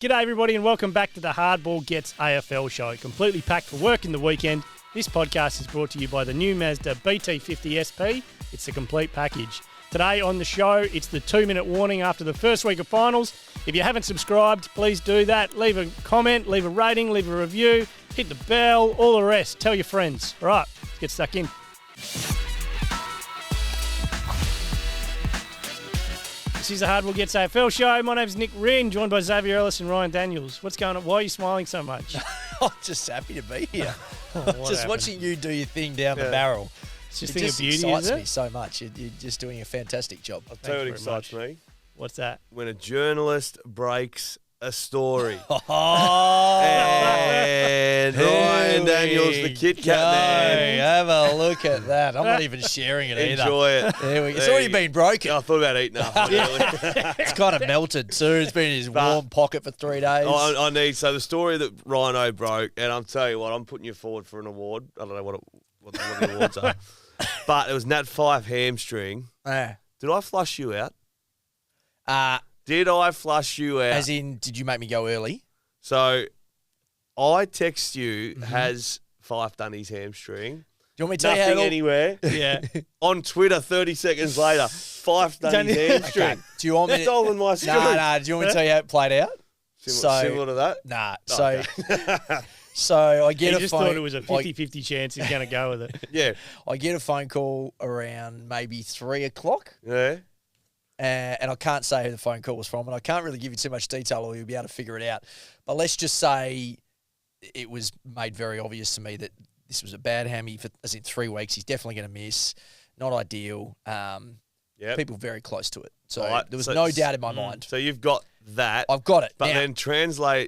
G'day everybody and welcome back to the Hardball Gets AFL show. Completely packed for work in the weekend. This podcast is brought to you by the new Mazda BT50 SP. It's the complete package. Today on the show, it's the 2-minute warning after the first week of finals. If you haven't subscribed, please do that. Leave a comment, leave a rating, leave a review, hit the bell, all the rest. Tell your friends. All right, let's get stuck in. This is the Hardball Gets AFL show. My name's Nick Wren, joined by Xavier Ellis and Ryan Daniels. What's going on? Why are you smiling so much? I'm just happy to be here. Just happened? Watching you do your thing down the barrel. It's just It thing of just beauty, excites is it? me so much. You're just doing a fantastic job. I'll tell you what Thanks very excites me. What's that? When a journalist breaks a story. Oh, And Ryan Daniels, the Kit Kat man. Have a look at that. I'm not even sharing it either. Enjoy it. There we go. It's already been broken. I thought about eating after earlier. It's kind of melted too. It's been in his warm pocket for 3 days. I need, so the story that Rhino broke, and I'm telling you what, I'm putting you forward for an award. I don't know what the awards are. But it was Nat 5 hamstring. Yeah. Did I flush you out? Did I flush you out? As in, did you make me go early? So I text you, has Fife done his hamstring? Do you want me to tell you Nothing how anywhere. Yeah. On Twitter, 30 seconds later, Fife done his hamstring. Okay. Do you want me That's all in my screen. Nah. Do you want me to tell you how it played out? Similar to that? Nah. Okay. So I get He a just phone. thought it was a 50-50 chance he's going to go with it. Yeah. I get a phone call around maybe 3 o'clock, Yeah. and I can't say who the phone call was from, and I can't really give you too much detail, or you'll be able to figure it out. But let's just say it was made very obvious to me that this was a bad hammy for, as in 3 weeks. He's definitely going to miss. Not ideal. Yep. People very close to it. So Right. there was So- no doubt in my mind. So you've got that. I've got it. But now, then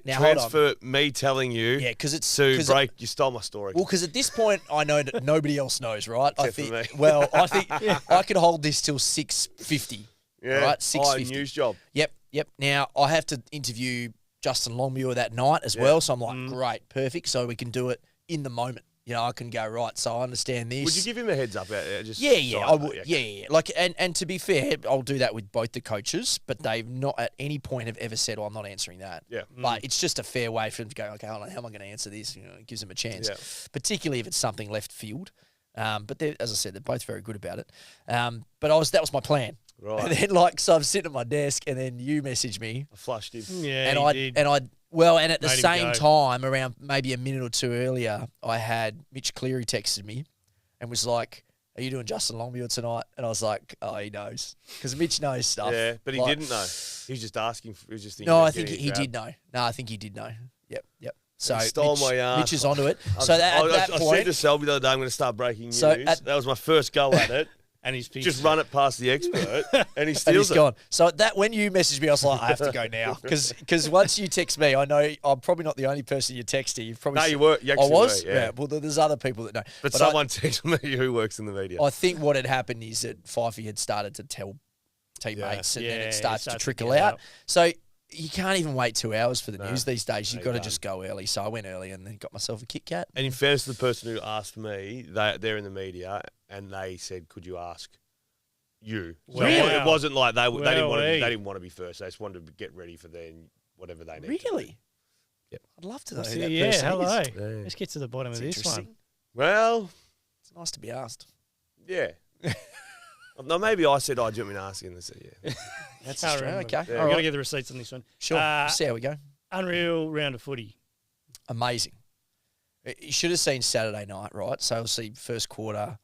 now, hold on. transfer me telling you yeah, because it's to 'cause break. You stole my story. Well, because at this point, I know that nobody else knows, right? Except for me. Well, I think I could hold this till 6:50. yeah. Right, Oh, 6:50. news job. Yep. Now I have to interview Justin Longmuir that night as well, so I'm like, great, perfect. So we can do it in the moment. You know, I can go right. So I understand this. Would you give him a heads up out there? Just Yeah, I side would. note, Yeah. Like, and to be fair, I'll do that with both the coaches, but they've not at any point have ever said, "Oh, I'm not answering that." Yeah. But it's just a fair way for them to go, okay, hold on, how am I going to answer this? You know, it gives them a chance, Yeah. particularly if it's something left field. But as I said, they're both very good about it. But that was my plan. Right. And then, so I'm sitting at my desk, and then you message me, I flushed him. Yeah, and he did. and at the Made him same go. time, around maybe a minute or two earlier, I had Mitch Cleary texted me and was like, "Are you doing Justin Longmuir tonight?" And I was like, "Oh, he knows," because Mitch knows stuff. Yeah, but he Like- didn't know. He was just asking. He was just thinking. No, about I think getting he it did know. No, I think he did know. Yep. So He stole Mitch, my yarn. Mitch is onto it. So at that I said point, to Selby the other day, I'm going to start breaking news. So at- that was my first go at it. And he's pissed. Just run it past the expert, and he and steals he's it. gone. So when you messaged me, I was like, I have to go now because once you text me, I know I'm probably not the only person you texted. You've probably No, you were. You I actually was. were, yeah. Well, there's other people that know. But I- someone texted me who works in the media. I think what had happened is that Fifey had started to tell teammates, and then Yeah, it it starts to starts to trickle get out. out. So you can't even wait 2 hours for the No, news these days. You've no, got to you just go early. So I went early and then got myself a Kit Kat. And in fairness to the person who asked me, they're in the media, and they said, "Could you ask you?" So Really? it wasn't like they didn't want to. Wowee. They didn't want to be first. They just wanted to get ready for then whatever they need. Really? Yep. I'd love to know who Yeah, that person hello. is. Yeah. Let's get to the bottom It's of this interesting. one. Well, It's nice to be asked. yeah. No, maybe I said, "Oh, do you want me to ask?" And they said, "Yeah." That's Can't true. remember. Okay. Yeah. We've All got to right. get the receipts on this one. Sure. See how we go. Unreal round of footy. Amazing. You should have seen Saturday night, right? So obviously first quarter,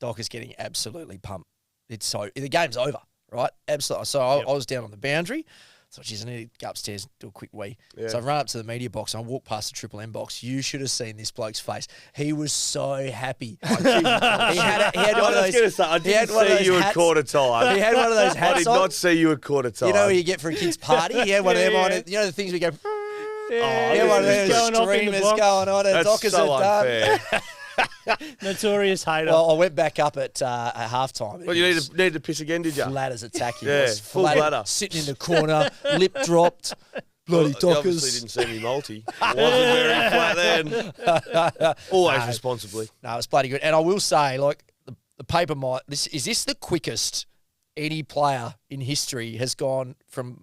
Doc is getting absolutely pumped. The game's over, right? Absolutely. So I was down on the boundary. So geez, I need to go upstairs, do a quick wee. Yeah. So I run up to the media box and I walk past the Triple M box. You should have seen this bloke's face. He was so happy. he had one of I was those. going to say, I he had didn't one of see those you at hats- quarter time. He had one of those I hats did on. not see you at quarter time. You know what you get for a kid's party? He had one of them on. Yeah. You know the things we go. Yeah, Yeah, one of this those is going off in the streamers box. going on, and That's Doc is so done. unfair. Notorious hater. Well, I went back up at half time. Well, you needed to piss again, did you? Flat as a tack. He Yeah, was full bladder. sitting in the corner, lip dropped. Bloody You obviously Dockers. didn't see me multi. I wasn't very flat then. Always No. responsibly. No, it's bloody good. And I will say, like, the paper might. Is this the quickest any player in history has gone from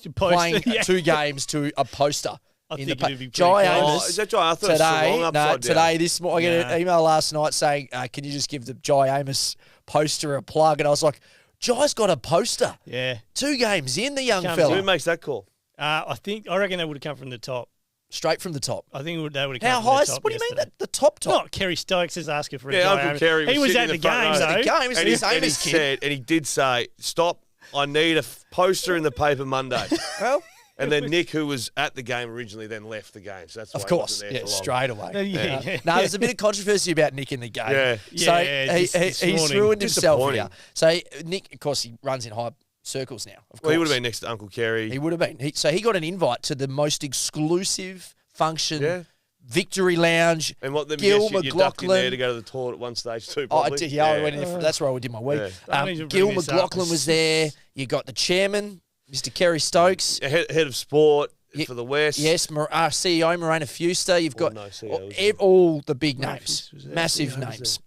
playing yeah. 2 games to a poster. I in think the it'd be pretty Jai close. Amos. Is that Jai? I thought it was Geelong upside down. Today, this morning, I get an email last night saying, can you just give the Jai Amos poster a plug? And I was like, Jai's got a poster. Yeah. 2 games in, the young Comes fella. Who makes that call? I reckon that would have come from the top. Straight from the top. I think they would have How come from high? the top What do you mean? yesterday. The top? Not Kerry Stokes is asking for a Yeah, Jai Uncle Amos. Kerry was He was sitting at the in the front game, row. though. The game, And he, his and he Amos kid. said, and he did say, "Stop! I need a poster in the paper Monday." Well, And then Nick, who was at the game originally, then left the game. So that's why of he course. wasn't there Yeah, for long. straight away. Yeah. No, there's a bit of controversy about Nick in the game. Yeah. So Yeah, just this he's morning. ruined himself Disappointing. here. So Nick, of course, he runs in high circles now. Of course. Well, he would have been next to Uncle Kerry. He would have been. So he got an invite to the most exclusive function, Yeah. Victory Lounge. And what? Let me Gil guess, you ducked in McLaughlin. there to go to the toilet at one stage too. Oh, I Probably. did. Yeah, I went in there that's where I did my week. Yeah. That means you'll Gil bring this up. McLaughlin was there. You got the chairman, Mr. Kerry Stokes. Head of sport Ye- for the West. Yes, CEO Morena Fuster. You've got no, CEO was there. all the big Morena names, Fuster was there. massive CEO was names.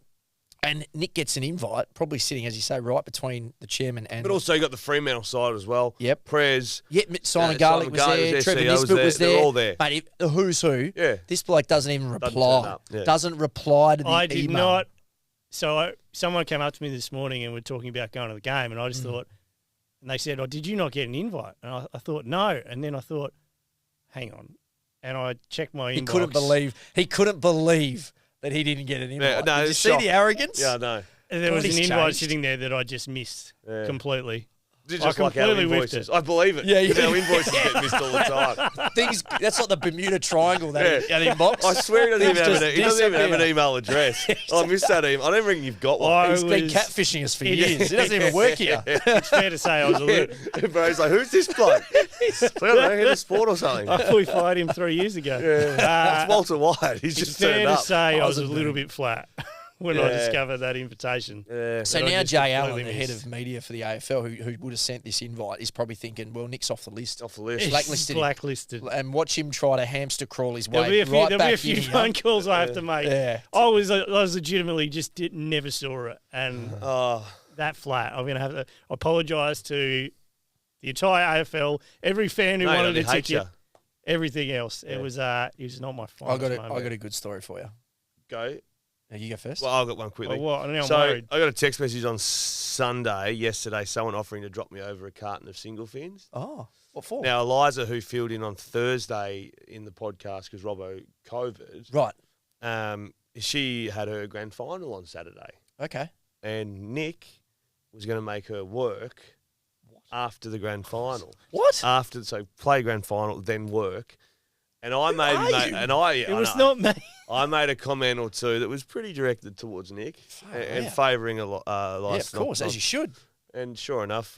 And Nick gets an invite, probably sitting, as you say, right between the chairman and... But also you got the Fremantle side as well. Yep. Prez. Simon Garlick was there, Trevor CEO was Nisbet there. was there. They're all there. But the who's who, Yeah. this bloke doesn't even turn reply. up, yeah. Doesn't reply to the I did email. not. So someone came up to me this morning and we're talking about going to the game, and I just thought, and they said, "Oh, did you not get an invite?" And I thought, "No," and then I thought, "Hang on," and I checked my inbox. He couldn't believe that he didn't get an invite. no, Did you it's see shocked. the arrogance? Yeah, I know. And there was an He's invite changed. sitting there that I just missed completely. Just I like our completely whiffed invoices. it. I believe it. Yeah, Because yeah. our invoices get missed all the time. That's like the Bermuda Triangle, that inbox. I swear he doesn't Things even have an disappear. email address. I missed that email. I don't reckon you've got one. I He's been was- catfishing us for It years. is. He doesn't even work here. It's fair to say I was a little. Bro's like, who's this bloke? I don't know, head of sport or something. I fully fired him 3 years ago. It's Walter White. He's It's just fair turned to up. say I was a little bit flat when I Yeah. discovered that invitation. Yeah. So That I now just Jay Allen, completely the head missed. of media for the AFL, who would have sent this invite, is probably thinking, well, Nick's off the list. Off the list. Blacklisted him. Blacklisted. And watch him try to hamster crawl his There'll way be a few, right there'll back be a few in here. phone calls I have to make. Yeah. I was legitimately just never saw it, and Oh, that flat. I'm going to have to apologise to the entire AFL, every fan who mate, wanted they a hate ticket, ya. everything else. Yeah. It was not my I finest got moment. a good story for you. Go. Yeah, you go first. Well, I've got one quickly. Oh, what? Now I'm So worried. I got a text message on Sunday, yesterday, someone offering to drop me over a carton of single fins. Oh, what for? Now, Eliza, who filled in on Thursday in the podcast because Robbo COVID, Right. she had her grand final on Saturday. Okay. And Nick was going to make her work after the grand final. What? So play grand final, then work. And I made, are mate, you? and I, It I was know. not me. I made a comment or two that was pretty directed towards Nick and yeah. favouring a Yeah, of course, as you should. And sure enough,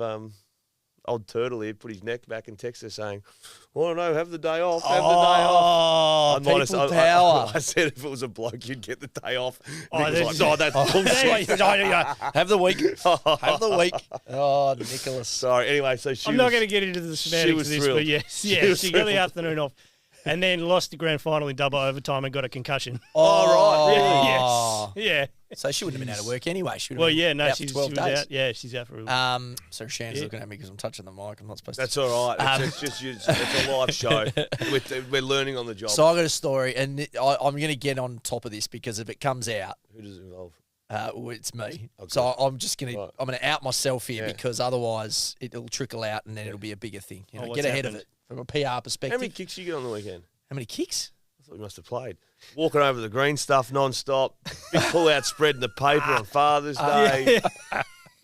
old Turtle here put his neck back and texted her saying, "Well, no, have the day off. Have the day off." Oh, people power. I said if it was a bloke, you'd get the day off. Oh, Nick was that's- like, "No, that's bullshit." Have the week. Have the week. Oh, Nicholas. Sorry. Anyway, so she I'm was, not going to get into the semantics was of this, thrilled. but yes, She yeah, was she got the thrilled. afternoon off, and then lost the grand final in double overtime and got a concussion. Oh, right, Oh. Yes, yeah. So she wouldn't have been out of work anyway. She would have Well, been yeah, no, out for she 12 was days. out. Yeah, she's out for. So Shan's looking at me because I'm touching the mic. I'm not supposed That's to. all right. It's a live show. We're learning on the job. So I got a story, and I'm going to get on top of this because if it comes out, Who does it involve? well, it's me. Okay. So I'm just going Right. to I'm going to out myself here Yeah. because otherwise it'll trickle out and then it'll be a bigger thing. You know, what's get ahead of happened? it from a PR perspective. How many kicks did you get on the weekend? How many kicks? I thought you must have played. Walking over the green stuff non-stop. Big pull-out spread in the paper on Father's Day.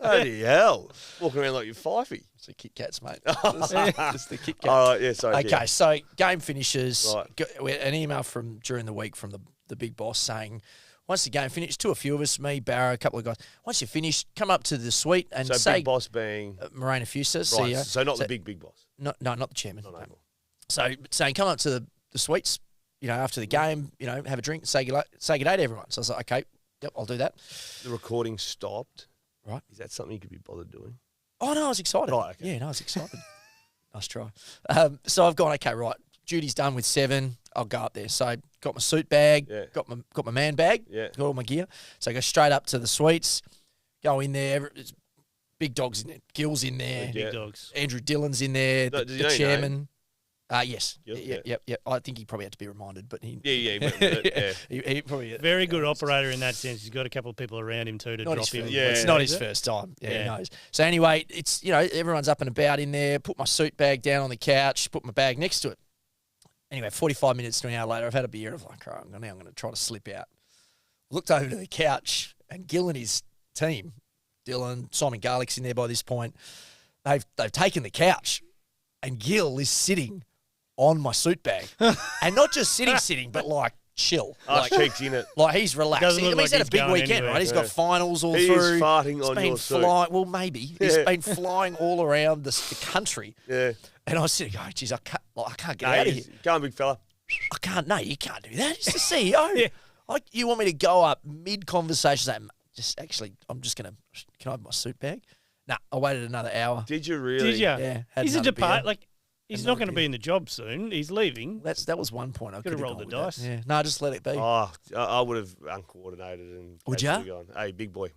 Holy hell. Walking around like you're fifey. It's the Kit Kats, mate. It's the Kit Kats. All right, yeah, sorry. Okay, so game finishes. Right. We had an email during the week from the big boss saying, once the game finished, a few of us, me, Barra, a couple of guys, once you finish, come up to the suite and So say, big boss being... Morena Fuster, right, CEO. so not the big boss. No, not the chairman. Not no. Abel. So saying, come up to the suites, after the game, have a drink, say good day to everyone. So I was like, okay, yep, I'll do that. The recording stopped. Right. Is that something you could be bothered doing? Oh, no, I was excited. Right, okay. Yeah, no, I was excited. Nice try. So I've gone, okay, right, duty's done with 7. I'll go up there. So got my suit bag, Yeah. got my man bag, Yeah. got all my gear. So I go straight up to the suites, go in there. It's big dogs in there. Gill's in there. Yeah. Big dogs. Andrew Dillon's in there. No, The, does he the know your chairman. Yes. Gill? Yep. I think he probably had to be reminded, but he. Yeah. he probably. Very good operator in that sense. He's got a couple of people around him too to Not drop his him. first, Yeah. It's not Is his it? first time. Yeah, Yeah. he knows. So anyway, it's everyone's up and about in there. Put my suit bag down on the couch. Put my bag next to it. Anyway, 45 minutes to an hour later, I've had a beer. I'm like, all right, now I'm going to try to slip out. Looked over to the couch, and Gill and his team, Dylan, Simon Garlick's in there by this point. They've taken the couch, and Gill is sitting on my suit bag, and not just sitting, but like chill, Arse cheeks in it. like he's relaxed. Doesn't look He's had like a big he's going weekend, anywhere. right? He's got finals all He is through. farting He's on been your suit. flying. Well, maybe he's Yeah. been flying all around the country. Yeah. And I was sitting going, geez, I can't get Nah, out of he's- here. Go on, big fella. I can't. No, you can't do that. He's the CEO. Yeah. Like, you want me to go up mid conversation? Say, just actually, I'm just gonna. Can I have my suit bag? Nah, I waited another hour. Did you really? Did you? Yeah, had He's a another depart. beer. Like he's Had not another going to be beer. in the job soon. He's leaving. That was one point I could Could've have rolled rolled the with dice. that. Yeah. No, just let it be. Oh, I would have uncoordinated and. Would had ya? gone, hey, big boy.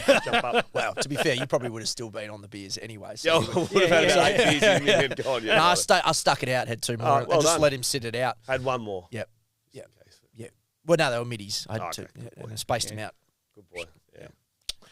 Jump up. Well, to be fair, you probably would have still been on the beers anyway. So Yeah, you I would- would have had Yeah, about yeah. 8 beers in me and gone. Yeah, No, I, right. I stuck it out, had two more, Oh, and well just done. let him sit it out. Had one more. Yep. Yep. Okay, so Yeah. Well, no, they were middies. I had Oh, two. okay, Yeah, good boy. and I spaced them out. Good boy. Yeah.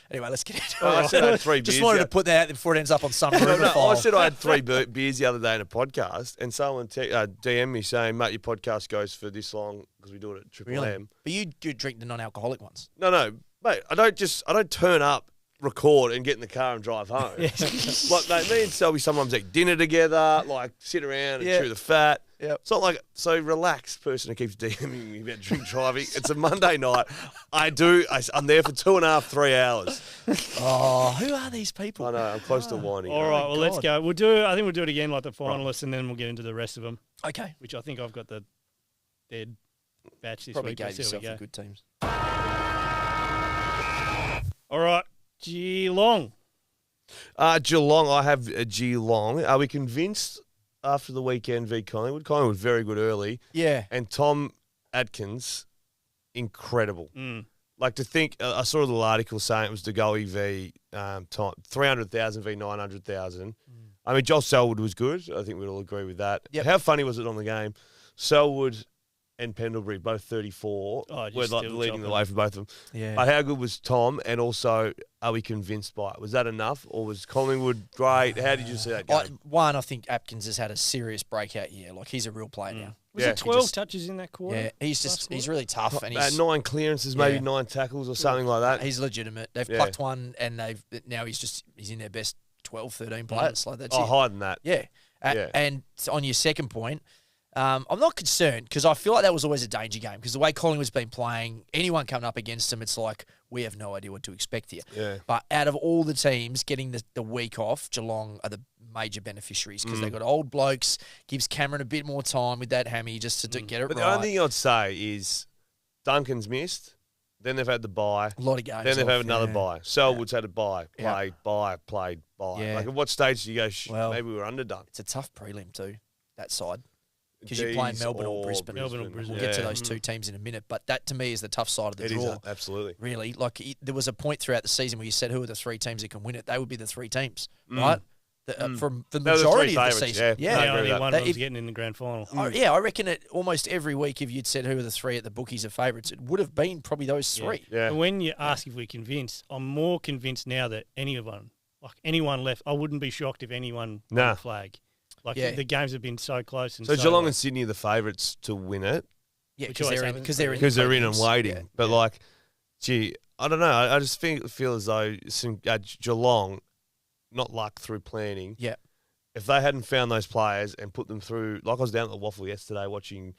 Anyway, let's get into Oh, I it. said I had 3 beers. Just wanted yeah. to put that out before it ends up on some No, rumor no, file. I said I had 3 beers the other day in a podcast, and someone DM'd me saying, "Mate, your podcast goes for this long because we do it at Triple Really? M." But you do drink the non-alcoholic ones. No, mate, I don't turn up, record, and get in the car and drive home. Like, mate, me and Selby sometimes eat dinner together, like sit around and Yeah. chew the fat. Yep. It's not like so relaxed person who keeps DMing me about drink driving. It's a Monday night. I'm there for 2.5, 3 hours. Oh, who are these people? I know. I'm close to whining. All right, well let's God. go. I think we'll do it again like the finalists, and then we'll get into the rest of them. Okay. Which I think I've got the dead batch this Probably week. gave Let's see how yourself we the go. good teams. All right, Geelong. Geelong, I have Geelong. Are we convinced after the weekend v Collingwood? Collingwood very good early. Yeah. And Tom Atkins, incredible. Mm. Like to think, I saw a little article saying it was DeGoey v Tom, 300,000 v 900,000. I mean, Joel Selwood was good. I think we'd all agree with that. Yep. How funny was it on the game? Selwood and Pendlebury, both 34, Oh, just were like still leading the chopping. way for both of them. Yeah. But how good was Tom? And also, are we convinced by it? Was that enough? Or was Collingwood great? How did you see that game? I think Atkins has had a serious breakout year. Like, he's a real player now. Was Yeah. it 12 Just- touches in that quarter? Yeah, he's Last really tough, and he's 9 clearances, maybe Yeah. 9 tackles or something like that. he's legitimate. They've Yeah. plucked one, and now he's in their best 12, 13 players. Like, that's Oh, it. higher than that. Yeah. Yeah. And on your second point, I'm not concerned because I feel like that was always a danger game because the way Collingwood's been playing, anyone coming up against them, it's like we have no idea what to expect here. Yeah. But out of all the teams getting the week off, Geelong are the major beneficiaries because they've got old blokes, gives Cameron a bit more time with that hammy just to get it But right. the only thing I'd say is Duncan's missed, then they've had the bye, a lot of games. then they've off, had another yeah. bye. Selwood's had a bye, Yeah. played, bye. Yeah. Like at what stage do you go, Well, maybe we're underdone? It's a tough prelim too, that side. Because you're playing D's Melbourne or Brisbane. Melbourne or Brisbane. We'll get to Yeah. those two teams in a minute, but that to me is the tough side of the It is, draw. absolutely. Really, like there was a point throughout the season where you said who are the 3 teams that can win it. They would be the 3 teams, right? From the They were the majority three of the favourites, season. yeah. Yeah, I agree only with that. one That of them's if- getting in the grand final. I reckon it almost every week if you'd said who are the 3 at the bookies are favourites, it would have been probably those 3. Yeah. And when you ask if we're convinced, I'm more convinced now that anyone left, I wouldn't be shocked if anyone won Nah. the flag. Like Yeah. the games have been so close. And So Geelong like, and Sydney are the favourites to win it Yeah, Which because always they're happens. because they're in and games. waiting. Yeah. But like, gee, I don't know. I just feel as though Geelong, not luck through planning. Yeah. If they hadn't found those players and put them through, like I was down at the Waffle yesterday watching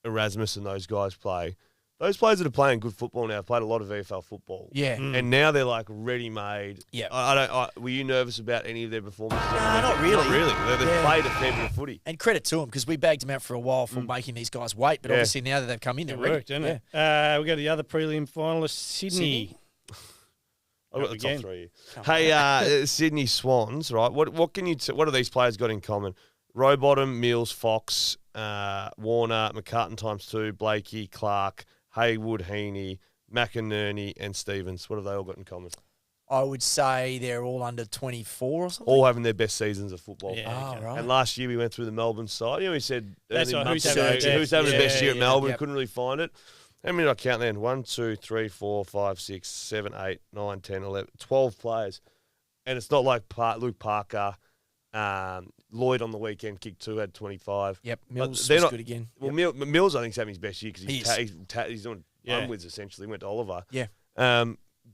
Erasmus and those guys play. Those players that are playing good football now have played a lot of VFL football. Yeah. And now they're like ready-made. Yeah. Were you nervous about any of their performances? Nah, not really. Not really. They've Yeah. played a fair bit of footy. And credit to them because we bagged them out for a while for making these guys wait, but Yeah. obviously now that they've come in, it they're ready. worked, didn't it? We go to the other prelim finalists, Sydney. Sydney? I've got the top Again. 3. Hey, Sydney Swans, right? What can you? What have these players got in common? Rowbottom, Mills, Fox, Warner, McCartan ×2, Blakey, Clark, Haywood, Heaney, McInerney, and Stevens. What have they all got in common? I would say they're all under 24 or something. All having their best seasons of football. Yeah. Oh, right. And last year we went through the Melbourne side. You know, he said That's early right, months who's having ago, the best? who's having the best year at Yeah, Melbourne. yep. Couldn't really find it. How many did I count then? 1, 2, 3, 4, 5, 6, 7, 8, 9, 10, 11, 12 players. And it's not like Luke Parker, Lloyd on the weekend kicked 2, had 25. Yep, Mills they're was not- good again. Well, Yep. Mills, I think, is having his best year because He he's doing Yeah. unwins essentially. Went to Oliver. Yeah.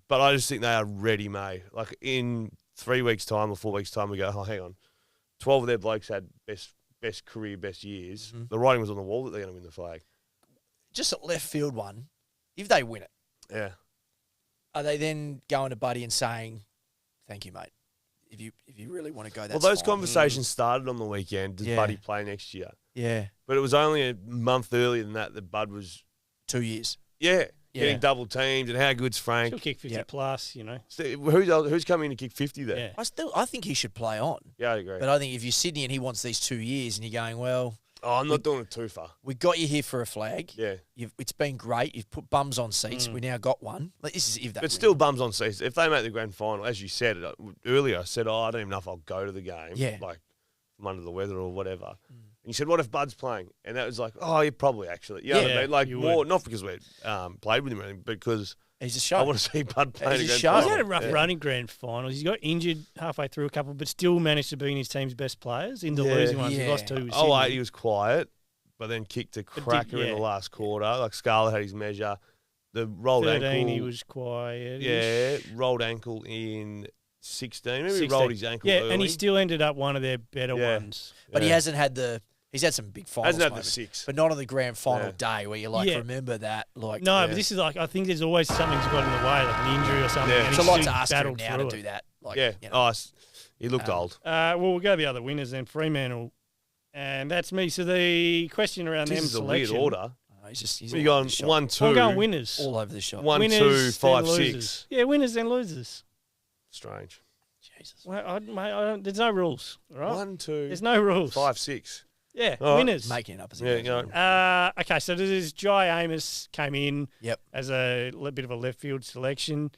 But I just think they are ready-made. Like in 3 weeks' time or 4 weeks' time, we go, oh, hang on. 12 of their blokes had best career, best years. Mhm. The writing was on the wall that they're going to win the flag. Just a left field one. If they win it, Yeah. are they then going to Buddy and saying, "Thank you, mate"? If you really want to go, that's Well, those fine. conversations started on the weekend. Does Yeah. Buddy play next year? Yeah, But it was only a month earlier than that Bud was, 2 years. yeah, Yeah. getting double teamed and how good's She'll Frank. kick 50 Yep. plus, you know. So who's coming in to kick 50 there? Yeah. I think he should play on. Yeah, I agree. But I think if you're Sydney and he wants these 2 years, and you're going, well, Oh, I'm not doing it too far. we got you here for a flag. Yeah. It's been great. You've put bums on seats. We now got one. Like, this is if that. But win. still bums on seats. If they make the grand final, as you said earlier, I said, I don't even know if I'll go to the game. Yeah. Like, I'm under the weather or whatever. And you said, what if Bud's playing? And that was like, oh, you probably actually. You know what I Yeah, mean? Like, you more, would. not because we played with him or anything, but because He's a show. I want to see Bud playing He's a a grand show. final. He's had a rough Yeah. run in grand finals. He's got injured halfway through a couple, but still managed to be in his team's best players in the Yeah. losing ones. He Yeah. lost 2. Oh, wait, he was quiet, but then kicked a cracker in yeah. the last quarter. Like, Scarlett had his measure. The rolled 13, ankle. he was quiet. Yeah, rolled ankle in 16. Maybe he 16. rolled his ankle Yeah, early. and he still ended up one of their better Yeah. ones. But he Yeah. hasn't had the. He's had some big finals Hasn't had the moments, 6. but not on the grand final Yeah. day where you like Yeah. remember that. Like, No, Yeah. but this is like, I think there's always something's got in the way, like an injury or something. Yeah. and it's he's a lot still to ask him battled now through to it. do that. Like, Yeah. you know. He looked old. Well, we'll go the other winners then. Fremantle. And that's me. So the question around This them is a weird selection. order. He's We're all going over the shop. 1, 2. I'm going winners. all over the shop. 1, winners, 2, then 5, losers. 6. Yeah, winners then losers. Strange. Jesus. Well, there's no rules, all right? 1, 2, There's no rules. 5, 6. Yeah, All right. winners. Making it up as he Yeah, goes you know. along. Okay, so this is Jai Amos came in Yep. as a bit of a left field selection.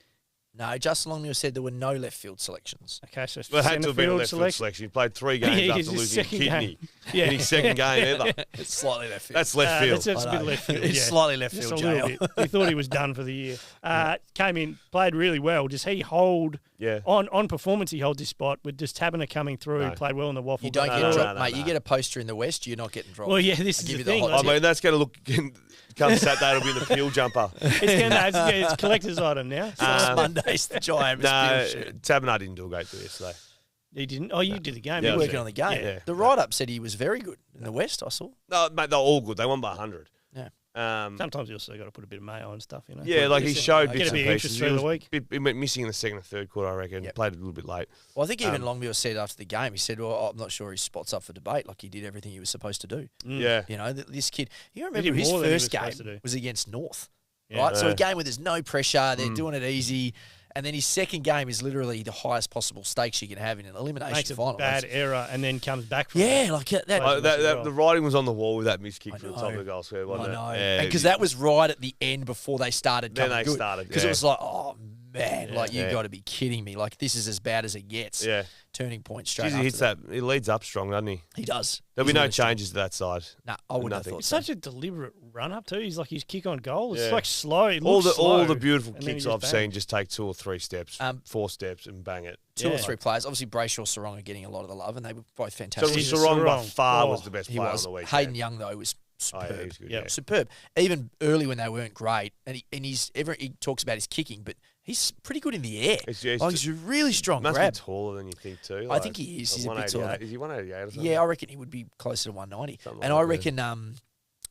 No, Justin Longmuir said there were no left field selections. Okay, so Well, it had centre to have been a field left field selection. selection. He played 3 games Yeah, after it's his losing a second kidney game. Yeah. in his second game ever. It's slightly left field. That's left field. That's a I bit know. left field. It's yeah. slightly left Just field, a little JL. bit. He thought he was done for the year. Came in, played really well. Does he hold Yeah. on performance? He holds his spot with just Taberner coming through. No. He played well in the waffle. You don't but- get no, dropped, no, mate. no. You get a poster in the West, you're not getting dropped. Well, yeah, this I'll is give the you the thing. hot I Like, mean, that's going to look. Come Saturday, it'll be in the field jumper. it's a collector's item now. Next Monday's the Giants. No, shirt. Taberner didn't do a great deal yesterday. He didn't. Oh, you did the game. Yeah, didn't I was you? Working on the game. Yeah. The write-up said he was very good in the West, I saw. No, mate, they're all good. They won by 100. Yeah. Sometimes you also got to put a bit of mayo and stuff, you know. Yeah, like he showed Get bits a bit and of pieces. interest through the week. He went missing in the second and third quarter, I reckon. Yep. Played a little bit late. Well, I think even Longmuir said after the game, he said, well, I'm not sure his spot's up for debate. Like, he did everything he was supposed to do. Yeah. You know, this kid, you He remember did his more than he first was supposed to game do. was against North, Yeah. right? So a Yeah. game where there's no pressure, they're doing it easy. And then his second game is literally the highest possible stakes you can have in an elimination Makes a final. bad error and then comes back from Yeah, it. like that. The writing was on the wall with that missed kick I from the top of know. the goal square, I wasn't know. it? Yeah, Because that was right at the end before they started Then coming they good. started, Because yeah. it was like, oh, man, like, you've Yeah. got to be kidding me. Like, this is as bad as it gets. Yeah. Turning point straight Jeez, he after hits that. He leads up strong, doesn't he? He does. There'll He's be no really strong. changes to that side. No, I wouldn't have Nothing. thought It's so. such a deliberate run up too. He's like his kick on goal. It's Yeah. like slow. It All looks the slow, beautiful and then he kicks just I've bangs. seen just take 2 or 3 steps, Um, 4 steps, and bang it. Two or Yeah. three players. Obviously, Brayshaw, Sarong are getting a lot of the love, and they were both So fantastic. Jesus, Sarong by Sarong. far Oh, was the best He player was. on the weekend. Hayden Young, though, was Oh, superb. yeah, he was good. Yep. Yeah. Superb. Even early when they weren't great, and he talks about his kicking, but he's pretty good in the air. It's He's a really strong Must grab. be taller than you think too. I think he is. He's a bit taller. 188. Is he 188 or something? Yeah, I reckon he would be closer to 190. Something And like I that. reckon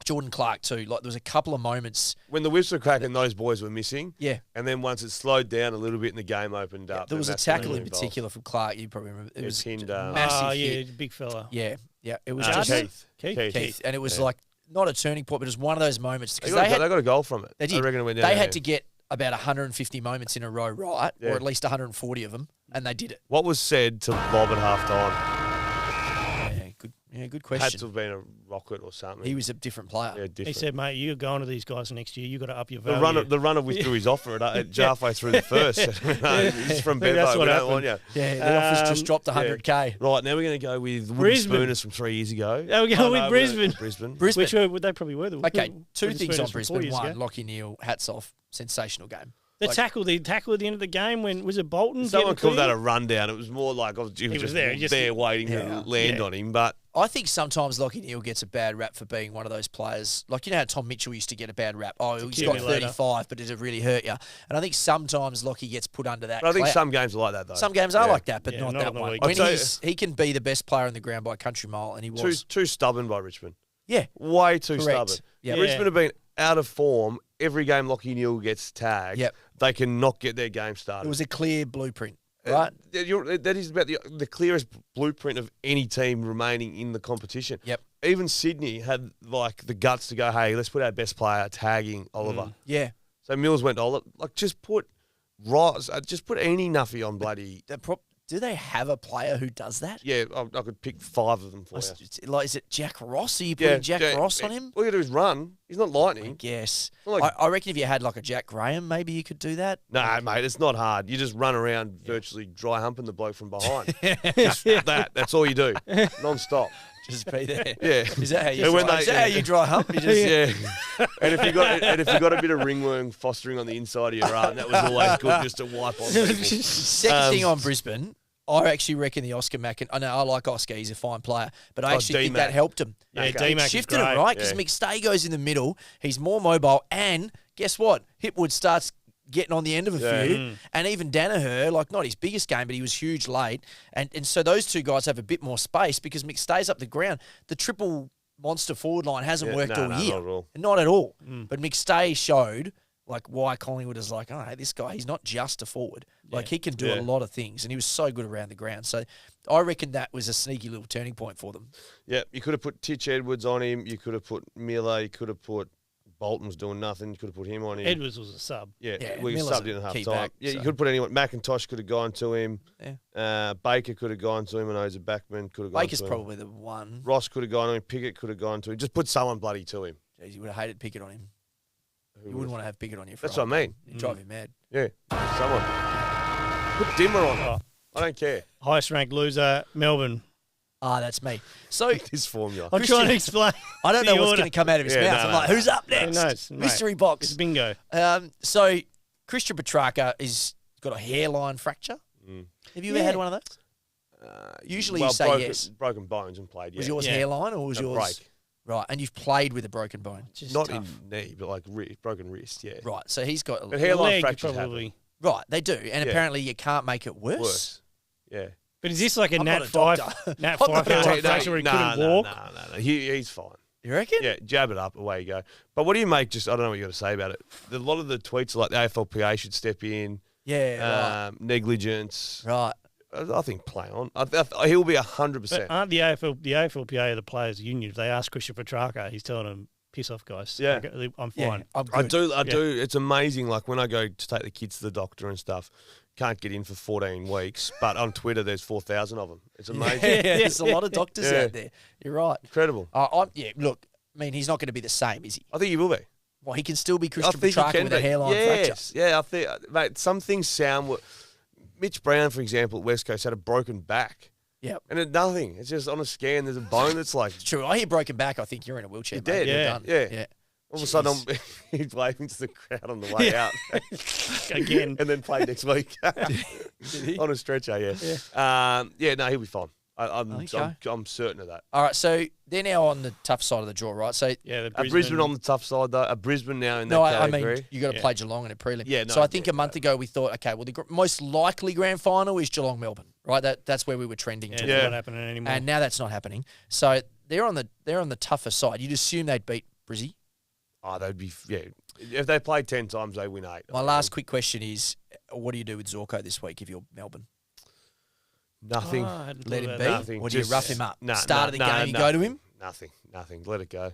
Jordan Clark too. Like there was a couple of moments. When the whips were cracking, those boys were missing. Yeah. And then once it slowed down a little bit and the game opened up, There was a then that's when tackle they in were involved. particular from Clark. You probably remember. It Yeah, was pinned, massive Oh, yeah, hit. big fella. Yeah, yeah. It was Just- just Keith. And it was Yeah. like not a turning point, but it was one of those moments They because got, they they got a goal from it. They did. I reckon it went down. had there. to get about 150 moments in a row right, Yeah. or at least 140 of them, and they did it. What was said to Bob at half time? Yeah, good. Yeah, good Had question. to have been a rocket or something. He was a different player. yeah, He different. said, mate, you're going to these guys next year. You got to up your The value. runner withdrew his offer at halfway through the first. No, he's from I think that's Bevo. what We don't want you. Yeah, the office just dropped 100K. Right, now we're going to go with wooden Brisbane. spooners from 3 years ago. Yeah, we're going with Brisbane. Brisbane. Brisbane. Which they probably were. Okay, two Wooden things on Spooners from 4 Brisbane. years One, ago. Lockie Neal, hats off, sensational game. The tackle at the end of the game when was it Bolton? Someone getting called that clear? a rundown. It was more like he was just there waiting to land on him. But I think sometimes Lockie Neal gets a bad rap for being one of those players. Like, you know how Tom Mitchell used to get a bad rap? Oh, he's got accumulator. 35, but does it really hurt you? And I think sometimes Lockie gets put under that I think cloud. some games are like that, though. Some games are like that, but Yeah, not not that on the one. weekend. When he can be the best player in the ground by a country mile, and he was. Too stubborn by Richmond. Yeah. Way too Correct. stubborn. Yep. Richmond have been out of form. Every game Lockie Neal gets tagged, Yep. they cannot get their game started. It was a clear blueprint, right? That is about the clearest blueprint of any team remaining in the competition. Yep. Even Sydney had like the guts to go, hey, let's put our best player tagging Oliver. Yeah. So Mills went, just put Ross, just put any nuffy on bloody. Do they have a player who does that? Yeah, I could pick 5 of them for you. Like, is it Jack Ross? Are you putting Jack Ross on him? All you do is run. He's not I lightning. guess. Not like- I reckon if you had like a Jack Graham, maybe you could do that. No, mate, it's not hard. You just run around virtually dry humping the bloke from behind. Just that's all you do, non-stop. Just be there. Yeah. Is that how you? And when Is that how you dry hump? You just, Yeah. And if you got a bit of ringworm fostering on the inside of your arm, that was always good just to wipe on people. Second thing on Brisbane, I actually reckon the Oscar Macken. I know I like Oscar; he's a fine player, but I actually think D-Mac. that helped him. Yeah, Okay. D-Mac It is shifted great. him right because Yeah. McStay goes in the middle. He's more mobile, and guess what? Hipwood starts getting on the end of a few, and even Danaher, like not his biggest game, but he was huge late, and so those two guys have a bit more space because McStay's up the ground. The triple monster forward line hasn't worked all year, not at all. not at all. But McStay showed like why Collingwood is like, oh, hey, this guy, he's not just a forward. Like he can do a lot of things, and he was so good around the ground. So I reckon that was a sneaky little turning point for them. Yeah, you could have put Titch Edwards on him. You could have put Miller. You could have put Bolton was doing nothing. You could have put him on him. Edwards was a sub. Yeah, Yeah, we Miller's subbed in a at half key time. back, Yeah, so. you could put anyone. McIntosh could have gone to him. Yeah. Baker could have gone to him, and Oza Backman could have gone Baker's to him. probably the one. Ross could have gone to him. Pickett could have gone to him. Just put someone bloody to him. Jeez, you would have hated Pickett on him. Who You wouldn't want to have Pickett on you. For That's a what I mean. You'd drive you mad. Yeah, someone. Put Dimmer on. Oh. I don't care. Highest ranked loser, Melbourne. Ah, that's me. So This formula. I'm trying to explain. I don't know the what's order. going to come out of his Yeah, mouth. no, I'm no, like, no. who's up Who next? knows, mate? Mystery It's box. bingo. So Christian Petrarca is got a hairline fracture. Have you ever had one of those? Usually you say yes. Broken bones and played. Yeah. Was yours Yeah. hairline or was A yours break? Right, and you've played with a broken bone. Just Not tough. in knee, but like broken wrist. Yeah. Right, so he's got But hairline Leg, fractures probably. happen. right. They do, and Yeah. apparently you can't make it worse. Worse. Yeah. But is this like a I'm Nat not a 5? doctor. Nat I'm not 5 a like doctor. fracture where he couldn't walk? No. He's fine. You reckon? Yeah, jab it up, away you go. But what do you make? Just I don't know what you got to say about it. A lot of the tweets are like the AFLPA should step in. Yeah. Negligence. Right. I think play on. He'll be 100%. But aren't the AFLPA are the players' union? If they ask Christian Petrarca, he's telling them, piss off, guys. Yeah. I'm Yeah, fine. I'm I good. do. It's amazing. Like when I go to take the kids to the doctor and stuff, can't get in for 14 weeks. But on Twitter, there's 4,000 of them. It's amazing. Yeah, there's a lot of doctors Yeah. out there. You're right. Incredible. Yeah, look, I mean, he's not going to be the same, is he? I think he will be. Well, he can still be I Christian think he Petrarca can with a be. hairline yes. fracture. Yeah, I think, mate, some things sound. Mitch Brown, for example, at West Coast had a broken back. Yep. And it's nothing. It's just on a scan, there's a bone that's like, It's true. I hear broken back. I think you're in a wheelchair. You're mate. dead. You're Yeah. done. Yeah. all of a sudden he's waving to the crowd on the way out. Again. And then play next week. On a stretcher, no, he'll be fine. I'm certain of that. All right, so they're now on the tough side of the draw, right? So Yeah, Brisbane on the tough side, though. Brisbane now in that no, I category. mean you got to play Geelong in a prelim. Yeah, no, so I think yeah, a month ago we thought, okay, well the most likely grand final is Geelong Melbourne, right? That's where we were trending Yeah, to. it's not happening anymore. And now that's not happening. So they're on the tougher side. You'd assume they'd beat Brizzy. Oh, they'd be, If they play 10 times, they win 8. My last quick question is, what do you do with Zorko this week if you're Melbourne? Nothing. Oh, I hadn't Let thought him about be? that. Nothing. Or do you Just- rough him up? Nah, Start of the nah, game, you nah, go to him? Nothing. Let it go.